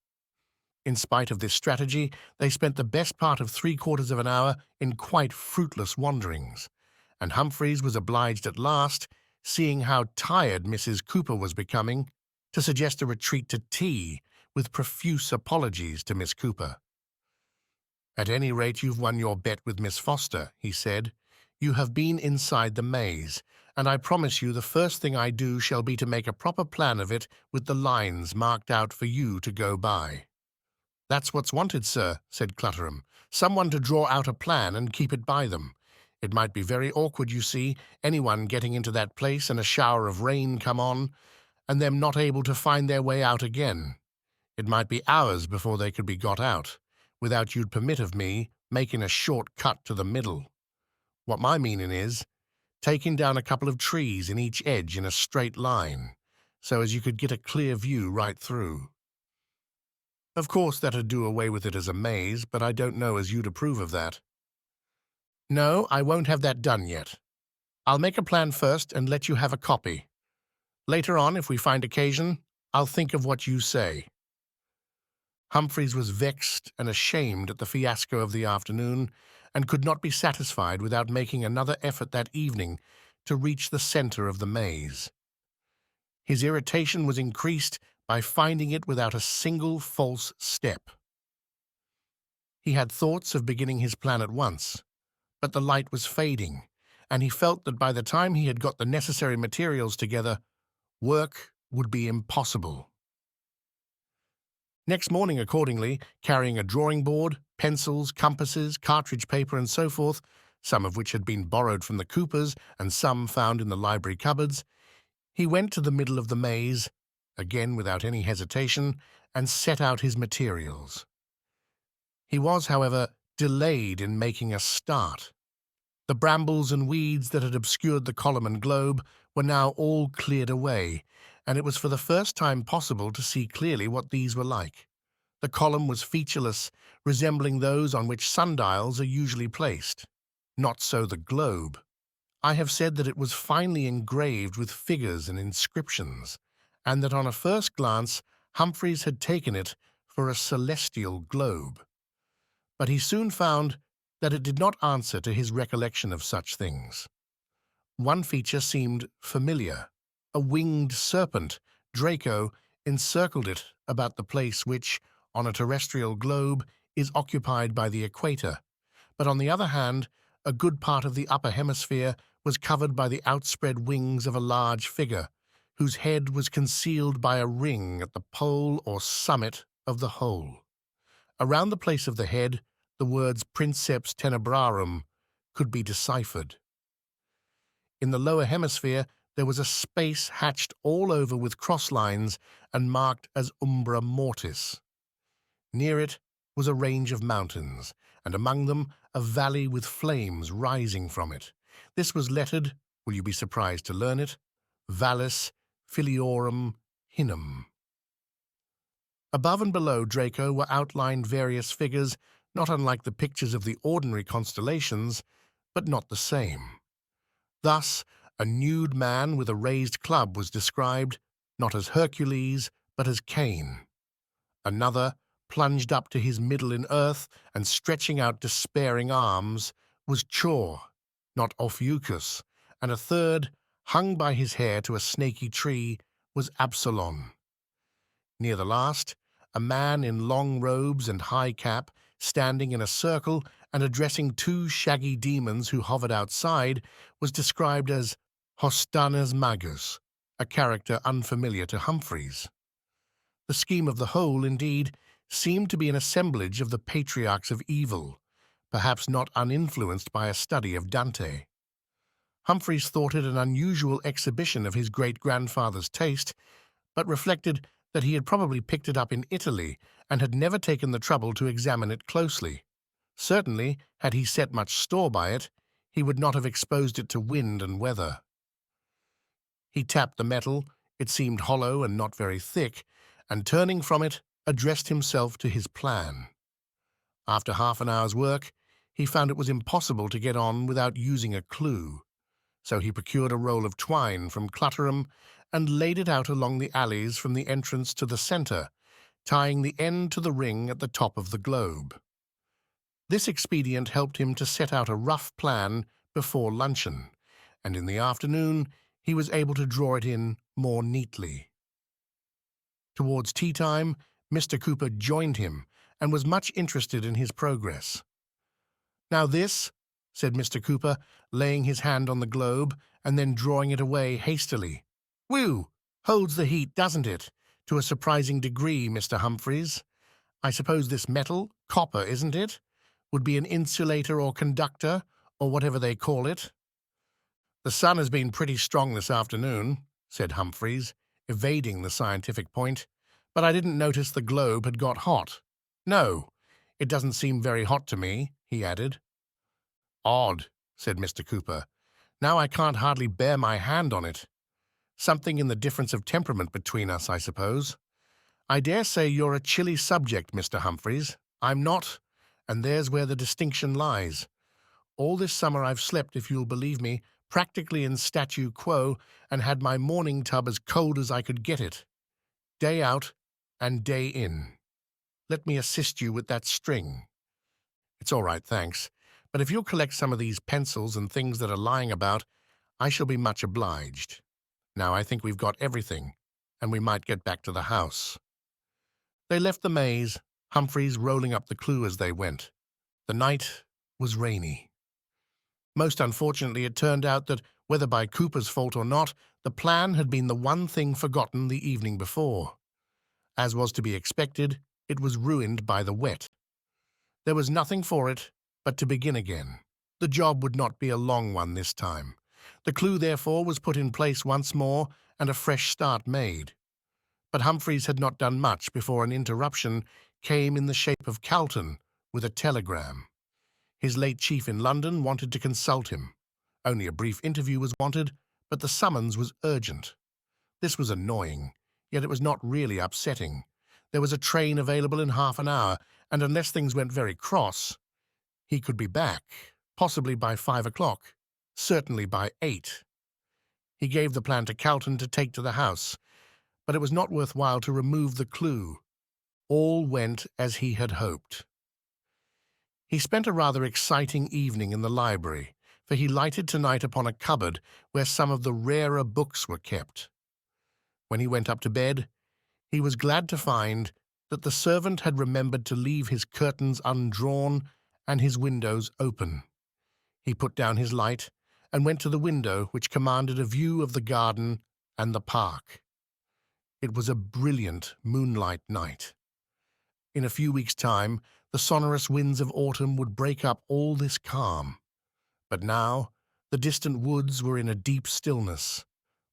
In spite of this strategy, they spent the best part of 3/4 of an hour in quite fruitless wanderings, and Humphreys was obliged at last, seeing how tired Mrs. Cooper was becoming, to suggest a retreat to tea, with profuse apologies to Miss Cooper. At any rate, you've won your bet with Miss Foster, he said. You have been inside the maze, and I promise you the first thing I do shall be to make a proper plan of it with the lines marked out for you to go by. That's what's wanted, sir, said Clutterham. Someone to draw out a plan and keep it by them. It might be very awkward, you see, anyone getting into that place and a shower of rain come on, and them not able to find their way out again. It might be hours before they could be got out, without you'd permit of me making a short cut to the middle. What my meaning is, taking down a couple of trees in each edge in a straight line, so as you could get a clear view right through. Of course that'd do away with it as a maze, but I don't know as you'd approve of that. No, I won't have that done yet. I'll make a plan first and let you have a copy. Later on, if we find occasion, I'll think of what you say. Humphreys was vexed and ashamed at the fiasco of the afternoon, and could not be satisfied without making another effort that evening to reach the centre of the maze. His irritation was increased by finding it without a single false step. He had thoughts of beginning his plan at once, but the light was fading, and he felt that by the time he had got the necessary materials together, work would be impossible. Next morning, accordingly, carrying a drawing board, pencils, compasses, cartridge paper, and so forth, some of which had been borrowed from the Coopers and some found in the library cupboards, he went to the middle of the maze, again without any hesitation, and set out his materials. He was, however, delayed in making a start. The brambles and weeds that had obscured the column and globe were now all cleared away, and it was for the first time possible to see clearly what these were like. The column was featureless, resembling those on which sundials are usually placed. Not so the globe. I have said that it was finely engraved with figures and inscriptions, and that on a first glance Humphreys had taken it for a celestial globe. But he soon found that it did not answer to his recollection of such things. One feature seemed familiar. A winged serpent, Draco, encircled it about the place which, on a terrestrial globe, is occupied by the equator, but on the other hand, a good part of the upper hemisphere was covered by the outspread wings of a large figure, whose head was concealed by a ring at the pole or summit of the whole. Around the place of the head, the words Princeps Tenebrarum could be deciphered. In the lower hemisphere, there was a space hatched all over with cross lines and marked as Umbra Mortis. Near it was a range of mountains, and among them a valley with flames rising from it. This was lettered, will you be surprised to learn it, Vallis Filiorum Hinum. Above and below Draco were outlined various figures, not unlike the pictures of the ordinary constellations, but not the same. Thus, a nude man with a raised club was described, not as Hercules, but as Cain. Another, plunged up to his middle in earth and stretching out despairing arms, was Chor, not Ophiuchus, and a third, hung by his hair to a snaky tree, was Absalon. Near the last, a man in long robes and high cap, standing in a circle and addressing two shaggy demons who hovered outside, was described as Hostanes Magus, a character unfamiliar to Humphreys. The scheme of the whole, indeed, seemed to be an assemblage of the patriarchs of evil, perhaps not uninfluenced by a study of Dante. Humphreys thought it an unusual exhibition of his great-grandfather's taste, but reflected that he had probably picked it up in Italy and had never taken the trouble to examine it closely. Certainly, had he set much store by it, he would not have exposed it to wind and weather. He tapped the metal, it seemed hollow and not very thick, and turning from it, addressed himself to his plan. After half an hour's work, he found it was impossible to get on without using a clue, so he procured a roll of twine from Clutterham and laid it out along the alleys from the entrance to the centre, tying the end to the ring at the top of the globe. This expedient helped him to set out a rough plan before luncheon, and in the afternoon he was able to draw it in more neatly. Towards tea-time, Mr. Cooper joined him and was much interested in his progress. "Now this," said Mr. Cooper, laying his hand on the globe and then drawing it away hastily. "Whew! Holds the heat, doesn't it? To a surprising degree, Mr. Humphreys. I suppose this metal, copper, isn't it, would be an insulator or conductor, or whatever they call it." "The sun has been pretty strong this afternoon," said Humphreys, evading the scientific point, "but I didn't notice the globe had got hot. No, it doesn't seem very hot to me," he added. "Odd," said Mr. Cooper. "Now I can't hardly bear my hand on it. Something in the difference of temperament between us, I suppose. I dare say you're a chilly subject, Mr. Humphreys. I'm not, and there's where the distinction lies. All this summer I've slept, if you'll believe me, practically in statu quo, and had my morning tub as cold as I could get it. Day out and day in. Let me assist you with that string." "It's all right, thanks. But if you'll collect some of these pencils and things that are lying about, I shall be much obliged. Now I think we've got everything, and we might get back to the house." They left the maze, Humphreys rolling up the clue as they went. The night was rainy. Most unfortunately, it turned out that, whether by Cooper's fault or not, the plan had been the one thing forgotten the evening before. As was to be expected, It was ruined by the wet. There was nothing for it but to begin again. The job would not be a long one this time. The clue, therefore, was put in place once more and a fresh start made. But Humphreys had not done much before an interruption came in the shape of Calton with a telegram. His late chief in London wanted to consult him. Only a brief interview was wanted, but the summons was urgent. This was annoying, yet it was not really upsetting. There was a train available in half an hour, and unless things went very cross, he could be back, possibly by 5 o'clock, certainly by 8. He gave the plan to Calton to take to the house, but it was not worthwhile to remove the clue. All went as he had hoped. He spent a rather exciting evening in the library, for he lighted tonight upon a cupboard where some of the rarer books were kept. When he went up to bed, he was glad to find that the servant had remembered to leave his curtains undrawn and his windows open. He put down his light and went to the window which commanded a view of the garden and the park. It was a brilliant moonlight night. In a few weeks' time, the sonorous winds of autumn would break up all this calm. But now, the distant woods were in a deep stillness.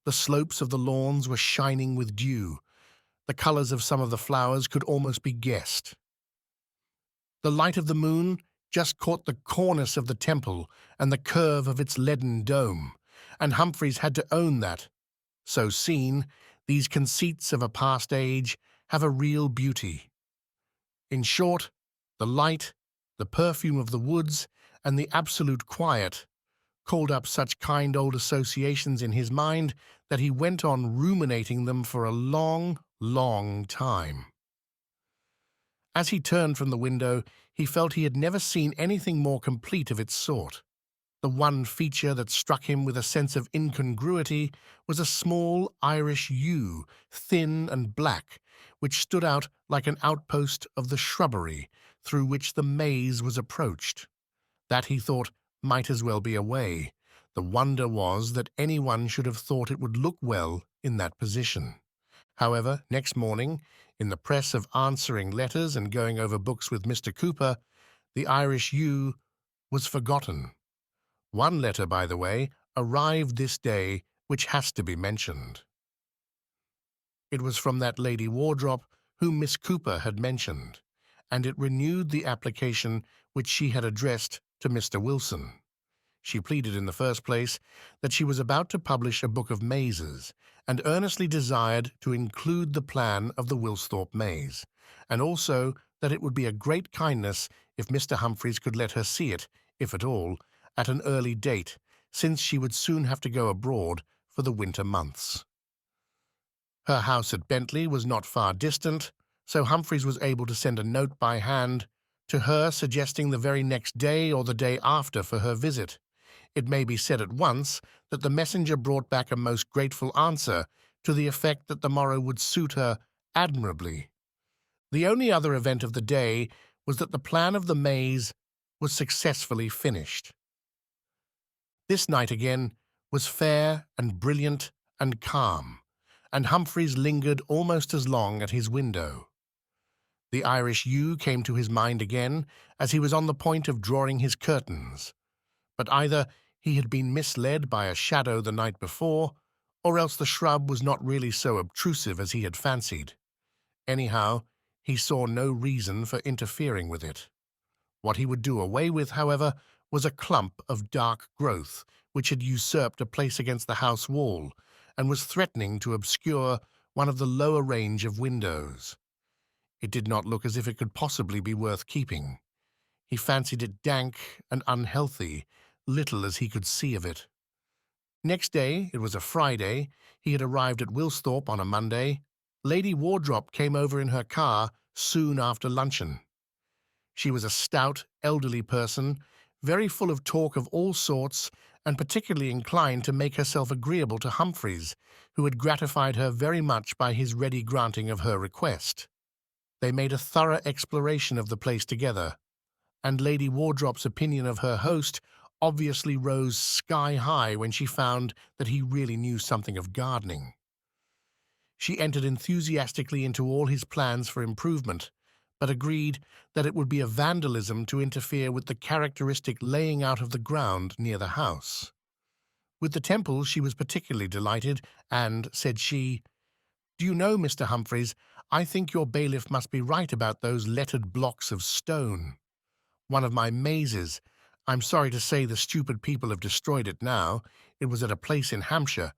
The slopes of the lawns were shining with dew. The colors of some of the flowers could almost be guessed. The light of the moon just caught the cornice of the temple and the curve of its leaden dome, and Humphreys had to own that, so seen, these conceits of a past age have a real beauty. In short, the light, the perfume of the woods, and the absolute quiet called up such kind old associations in his mind that he went on ruminating them for a long, long time. As he turned from the window, he felt he had never seen anything more complete of its sort. The one feature that struck him with a sense of incongruity was a small Irish yew, thin and black, which stood out like an outpost of the shrubbery through which the maze was approached. That, he thought, might as well be a way. The wonder was that anyone should have thought it would look well in that position. However, next morning, in the press of answering letters and going over books with Mr. Cooper, the Irish yew was forgotten. One letter, by the way, arrived this day which has to be mentioned. It was from that Lady Wardrop whom Miss Cooper had mentioned, and it renewed the application which she had addressed to Mr. Wilson. She pleaded in the first place that she was about to publish a book of mazes, and earnestly desired to include the plan of the Woolsthorpe maze, and also that it would be a great kindness if Mr. Humphreys could let her see it, if at all, at an early date, since she would soon have to go abroad for the winter months. Her house at Bentley was not far distant, so Humphreys was able to send a note by hand to her suggesting the very next day or the day after for her visit. It may be said at once that the messenger brought back a most grateful answer to the effect that the morrow would suit her admirably. The only other event of the day was that the plan of the maze was successfully finished. This night again was fair and brilliant and calm, and Humphreys lingered almost as long at his window. The Irish yew came to his mind again as he was on the point of drawing his curtains, but either he had been misled by a shadow the night before, or else the shrub was not really so obtrusive as he had fancied. Anyhow, he saw no reason for interfering with it. What he would do away with, however, was a clump of dark growth which had usurped a place against the house wall and was threatening to obscure one of the lower range of windows. It did not look as if it could possibly be worth keeping. He fancied it dank and unhealthy, little as he could see of it. Next day, it was a Friday, he had arrived at Woolsthorpe on a Monday. Lady Wardrop came over in her car soon after luncheon. She was a stout, elderly person, very full of talk of all sorts, and particularly inclined to make herself agreeable to Humphreys, who had gratified her very much by his ready granting of her request. They made a thorough exploration of the place together, and Lady Wardrop's opinion of her host obviously rose sky-high when she found that he really knew something of gardening. She entered enthusiastically into all his plans for improvement, but agreed that it would be a vandalism to interfere with the characteristic laying out of the ground near the house. With the temple she was particularly delighted, and, said she, "Do you know, Mr. Humphreys, I think your bailiff must be right about those lettered blocks of stone. One of my mazes. I'm sorry to say the stupid people have destroyed it now. It was at a place in Hampshire.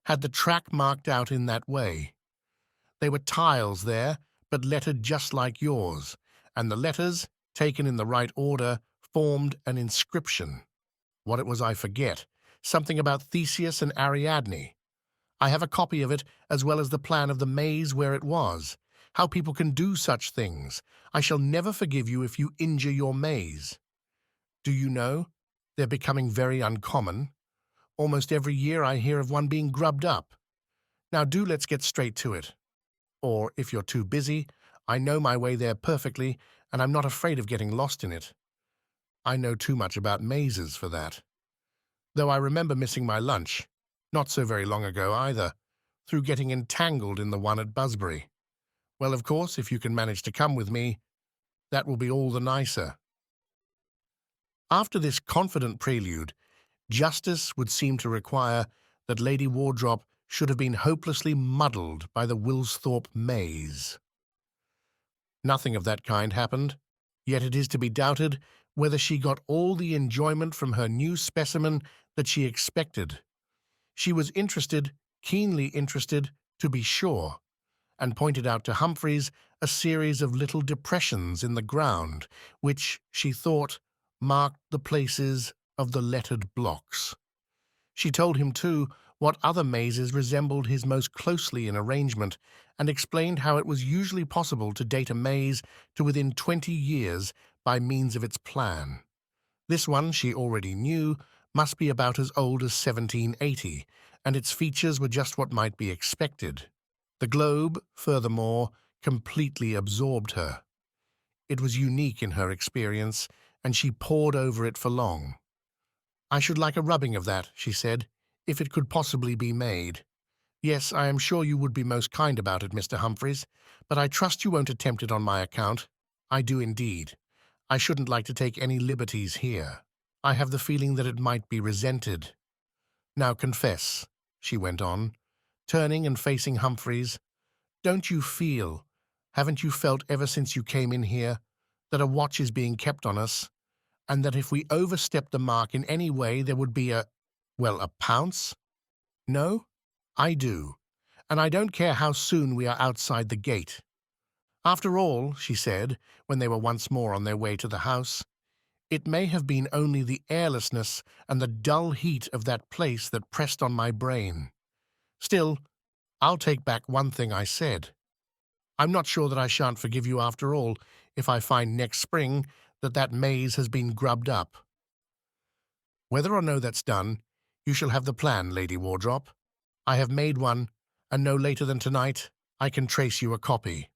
Had the track marked out in that way. They were tiles there, but lettered just like yours, and the letters, taken in the right order, formed an inscription. What it was I forget. Something about Theseus and Ariadne. I have a copy of it, as well as the plan of the maze where it was. How people can do such things. I shall never forgive you if you injure your maze. Do you know, they're becoming very uncommon. Almost every year I hear of one being grubbed up. Now let's get straight to it. Or, if you're too busy, I know my way there perfectly, and I'm not afraid of getting lost in it. I know too much about mazes for that. Though I remember missing my lunch, not so very long ago either, through getting entangled in the one at Busbury. Well, of course, if you can manage to come with me, that will be all the nicer." After this confident prelude, justice would seem to require that Lady Wardrop should have been hopelessly muddled by the Woolsthorpe maze. Nothing of that kind happened, yet it is to be doubted whether she got all the enjoyment from her new specimen that she expected. She was interested, keenly interested, to be sure, and pointed out to Humphreys a series of little depressions in the ground, which, she thought, marked the places of the lettered blocks. She told him, too, what other mazes resembled his most closely in arrangement, and explained how it was usually possible to date a maze to within 20 years by means of its plan. This one, she already knew, must be about as old as 1780, and its features were just what might be expected. The globe, furthermore, completely absorbed her. It was unique in her experience, and she pored over it for long. "I should like a rubbing of that," she said, "if it could possibly be made. Yes, I am sure you would be most kind about it, Mr. Humphreys, but I trust you won't attempt it on my account. I do indeed. I shouldn't like to take any liberties here. I have the feeling that it might be resented. Now confess," she went on, turning and facing Humphreys, "don't you feel, haven't you felt ever since you came in here, that a watch is being kept on us, and that if we overstep the mark in any way there would be a pounce? No? I do, and I don't care how soon we are outside the gate. After all," she said, when they were once more on their way to the house, "it may have been only the airlessness and the dull heat of that place that pressed on my brain. Still, I'll take back one thing I said. I'm not sure that I shan't forgive you after all if I find next spring that maze has been grubbed up. Whether or no that's done, you shall have the plan, Lady Wardrop. I have made one, and no later than tonight I can trace you a copy."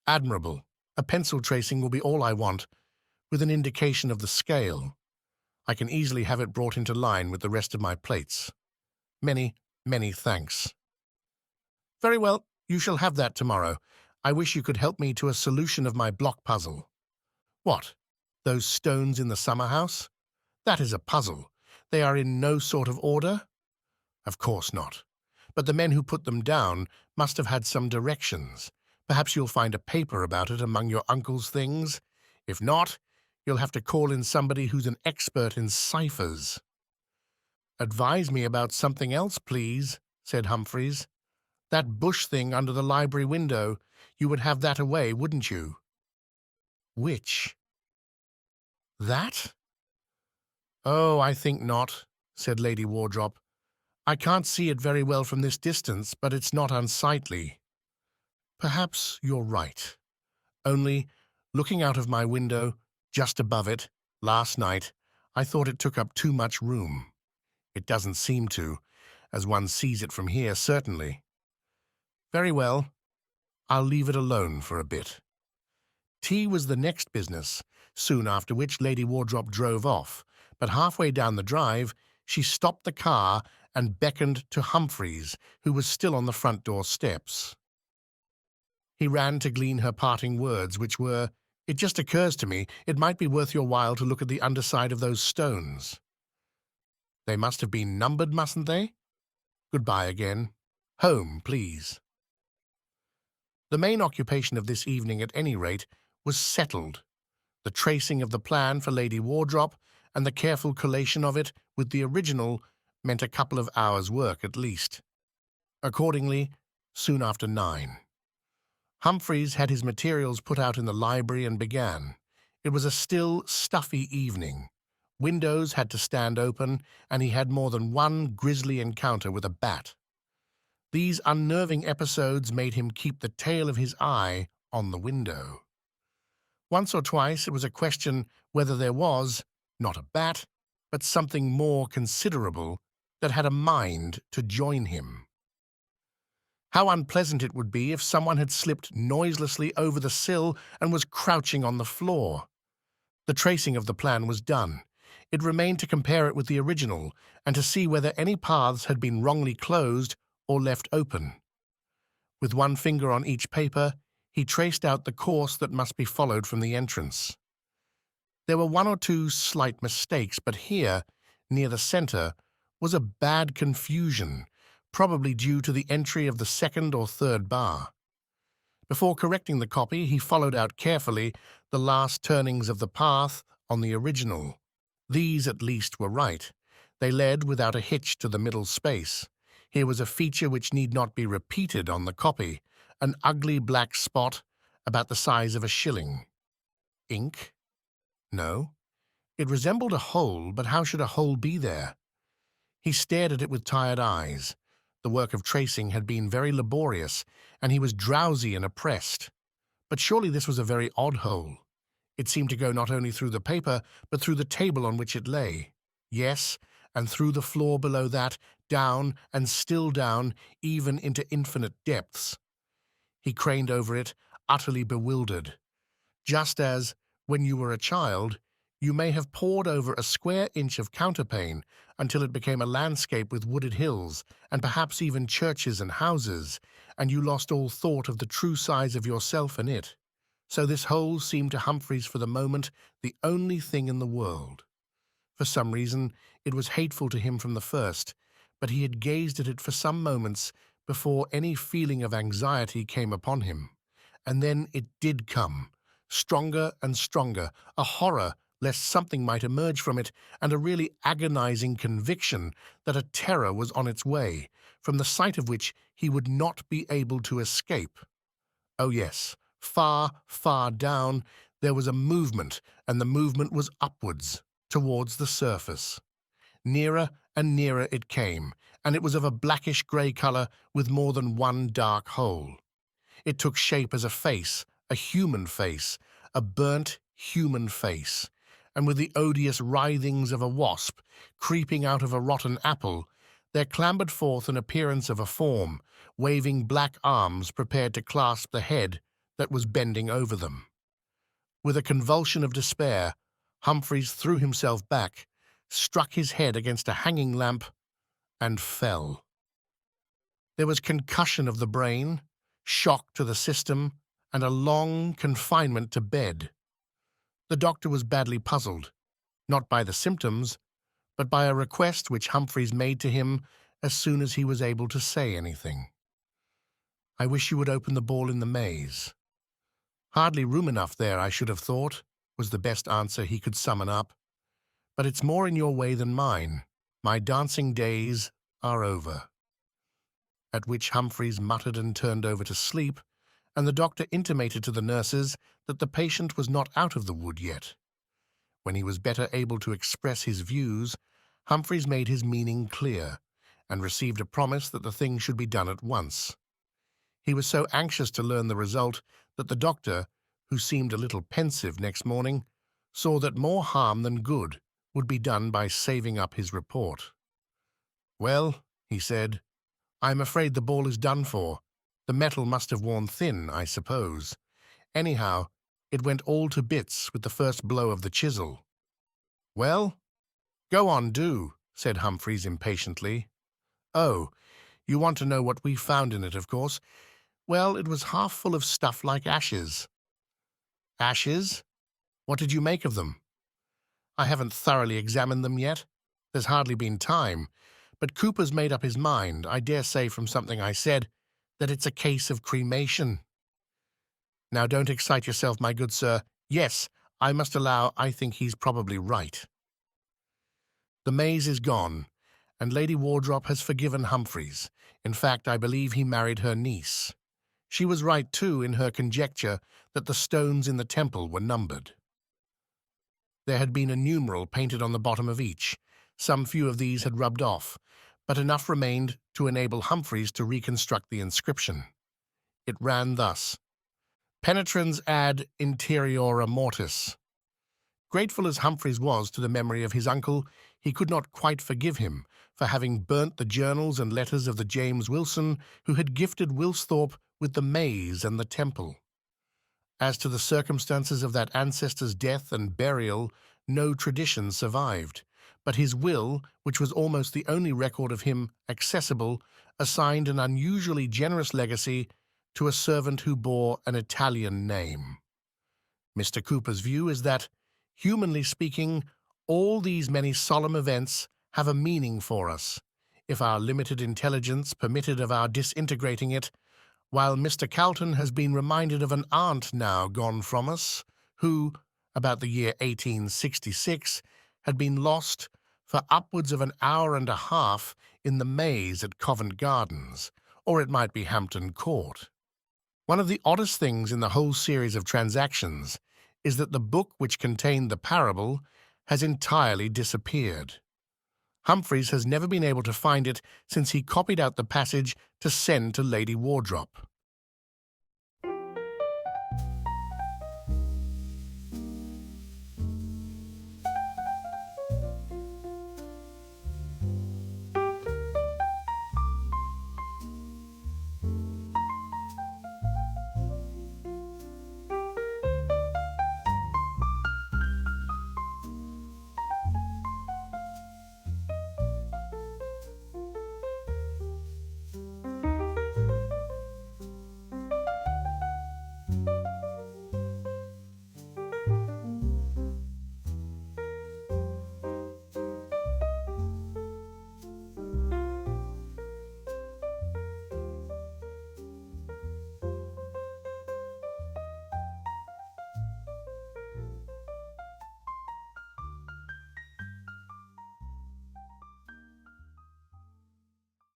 "Admirable. A pencil tracing will be all I want, with an indication of the scale. I can easily have it brought into line with the rest of my plates. Many, many thanks." "Very well, you shall have that tomorrow. I wish you could help me to a solution of my block puzzle." "What? Those stones in the summer-house? That is a puzzle. They are in no sort of order?" "Of course not. But the men who put them down must have had some directions. Perhaps you'll find a paper about it among your uncle's things. If not, you'll have to call in somebody who's an expert in ciphers." "Advise me about something else, please," said Humphreys. "That bush thing under the library window, you would have that away, wouldn't you?" "Which?" "That?" "Oh, I think not," said Lady Wardrop. "I can't see it very well from this distance, but it's not unsightly." "Perhaps you're right. Only, looking out of my window, just above it, last night, I thought it took up too much room. It doesn't seem to, as one sees it from here, certainly. Very well, I'll leave it alone for a bit." Tea was the next business, soon after which Lady Wardrop drove off, but halfway down the drive she stopped the car and beckoned to Humphreys, who was still on the front door steps. He ran to glean her parting words, which were, "It just occurs to me, it might be worth your while to look at the underside of those stones. They must have been numbered, mustn't they? Goodbye again. Home, please." The main occupation of this evening, at any rate, was settled. The tracing of the plan for Lady Wardrop and the careful collation of it with the original meant a couple of hours' work at least. Accordingly, soon after 9, Humphreys had his materials put out in the library and began. It was a still, stuffy evening. Windows had to stand open, and he had more than one grisly encounter with a bat. These unnerving episodes made him keep the tail of his eye on the window. Once or twice it was a question whether there was, not a bat, but something more considerable that had a mind to join him. How unpleasant it would be if someone had slipped noiselessly over the sill and was crouching on the floor. The tracing of the plan was done. It remained to compare it with the original and to see whether any paths had been wrongly closed or left open. With one finger on each paper, he traced out the course that must be followed from the entrance. There were one or two slight mistakes, but here, near the center, was a bad confusion, probably due to the entry of the second or third bar. Before correcting the copy, he followed out carefully the last turnings of the path on the original. These, at least, were right. They led without a hitch to the middle space. Here was a feature which need not be repeated on the copy, an ugly black spot about the size of a shilling. Ink? No. It resembled a hole, but how should a hole be there? He stared at it with tired eyes. The work of tracing had been very laborious, and he was drowsy and oppressed. But surely this was a very odd hole. It seemed to go not only through the paper, but through the table on which it lay. Yes, and through the floor below that, down and still down, even into infinite depths. He craned over it, utterly bewildered. Just as, when you were a child, you may have pored over a square inch of counterpane until it became a landscape with wooded hills, and perhaps even churches and houses, and you lost all thought of the true size of yourself and it. So this hole seemed to Humphreys for the moment the only thing in the world. For some reason, it was hateful to him from the first, but he had gazed at it for some moments before any feeling of anxiety came upon him. And then it did come, stronger and stronger, a horror lest something might emerge from it, and a really agonizing conviction that a terror was on its way, from the sight of which he would not be able to escape. Oh yes, far, far down, there was a movement, and the movement was upwards, towards the surface. Nearer and nearer it came, and it was of a blackish-grey color with more than one dark hole. It took shape as a face, a human face, a burnt human face, and with the odious writhings of a wasp creeping out of a rotten apple, there clambered forth an appearance of a form, waving black arms prepared to clasp the head that was bending over them. With a convulsion of despair, Humphreys threw himself back, struck his head against a hanging lamp, and fell. There was concussion of the brain, shock to the system, and a long confinement to bed. The doctor was badly puzzled, not by the symptoms, but by a request which Humphreys made to him as soon as he was able to say anything. "I wish you would open the ball in the maze." "Hardly room enough there, I should have thought," was the best answer he could summon up. "But it's more in your way than mine. My dancing days are over." At which Humphreys muttered and turned over to sleep, and the doctor intimated to the nurses that the patient was not out of the wood yet. When he was better able to express his views, Humphreys made his meaning clear, and received a promise that the thing should be done at once. He was so anxious to learn the result that the doctor, who seemed a little pensive next morning, saw that more harm than good would be done by saving up his report. "Well," he said, "I'm afraid the ball is done for. The metal must have worn thin, I suppose. Anyhow, it went all to bits with the first blow of the chisel." "Well, go on, do," said Humphreys impatiently. "Oh, you want to know what we found in it, of course. Well, it was half full of stuff like ashes. Ashes? What did you make of them? I haven't thoroughly examined them yet. There's hardly been time. But Cooper's made up his mind, I dare say from something I said, that it's a case of cremation. Now don't excite yourself, my good sir. Yes, I must allow I think he's probably right. The maze is gone, and Lady Wardrop has forgiven Humphreys. In fact, I believe he married her niece. She was right, too, in her conjecture that the stones in the temple were numbered. There had been a numeral painted on the bottom of each. Some few of these had rubbed off, but enough remained to enable Humphreys to reconstruct the inscription. It ran thus: Penetrans ad interiora mortis. Grateful as Humphreys was to the memory of his uncle, he could not quite forgive him for having burnt the journals and letters of the James Wilson who had gifted Wilsthorpe with the maze and the temple. As to the circumstances of that ancestor's death and burial, no tradition survived, but his will, which was almost the only record of him accessible, assigned an unusually generous legacy to a servant who bore an Italian name. Mr. Cooper's view is that, humanly speaking, all these many solemn events have a meaning for us, if our limited intelligence permitted of our disintegrating it, while Mr. Calton has been reminded of an aunt now gone from us, who, about the year 1866, had been lost for upwards of an hour and a half in the maze at Covent Gardens, or it might be Hampton Court. One of the oddest things in the whole series of transactions is that the book which contained the parable has entirely disappeared. Humphreys has never been able to find it since he copied out the passage to send to Lady Wardrop.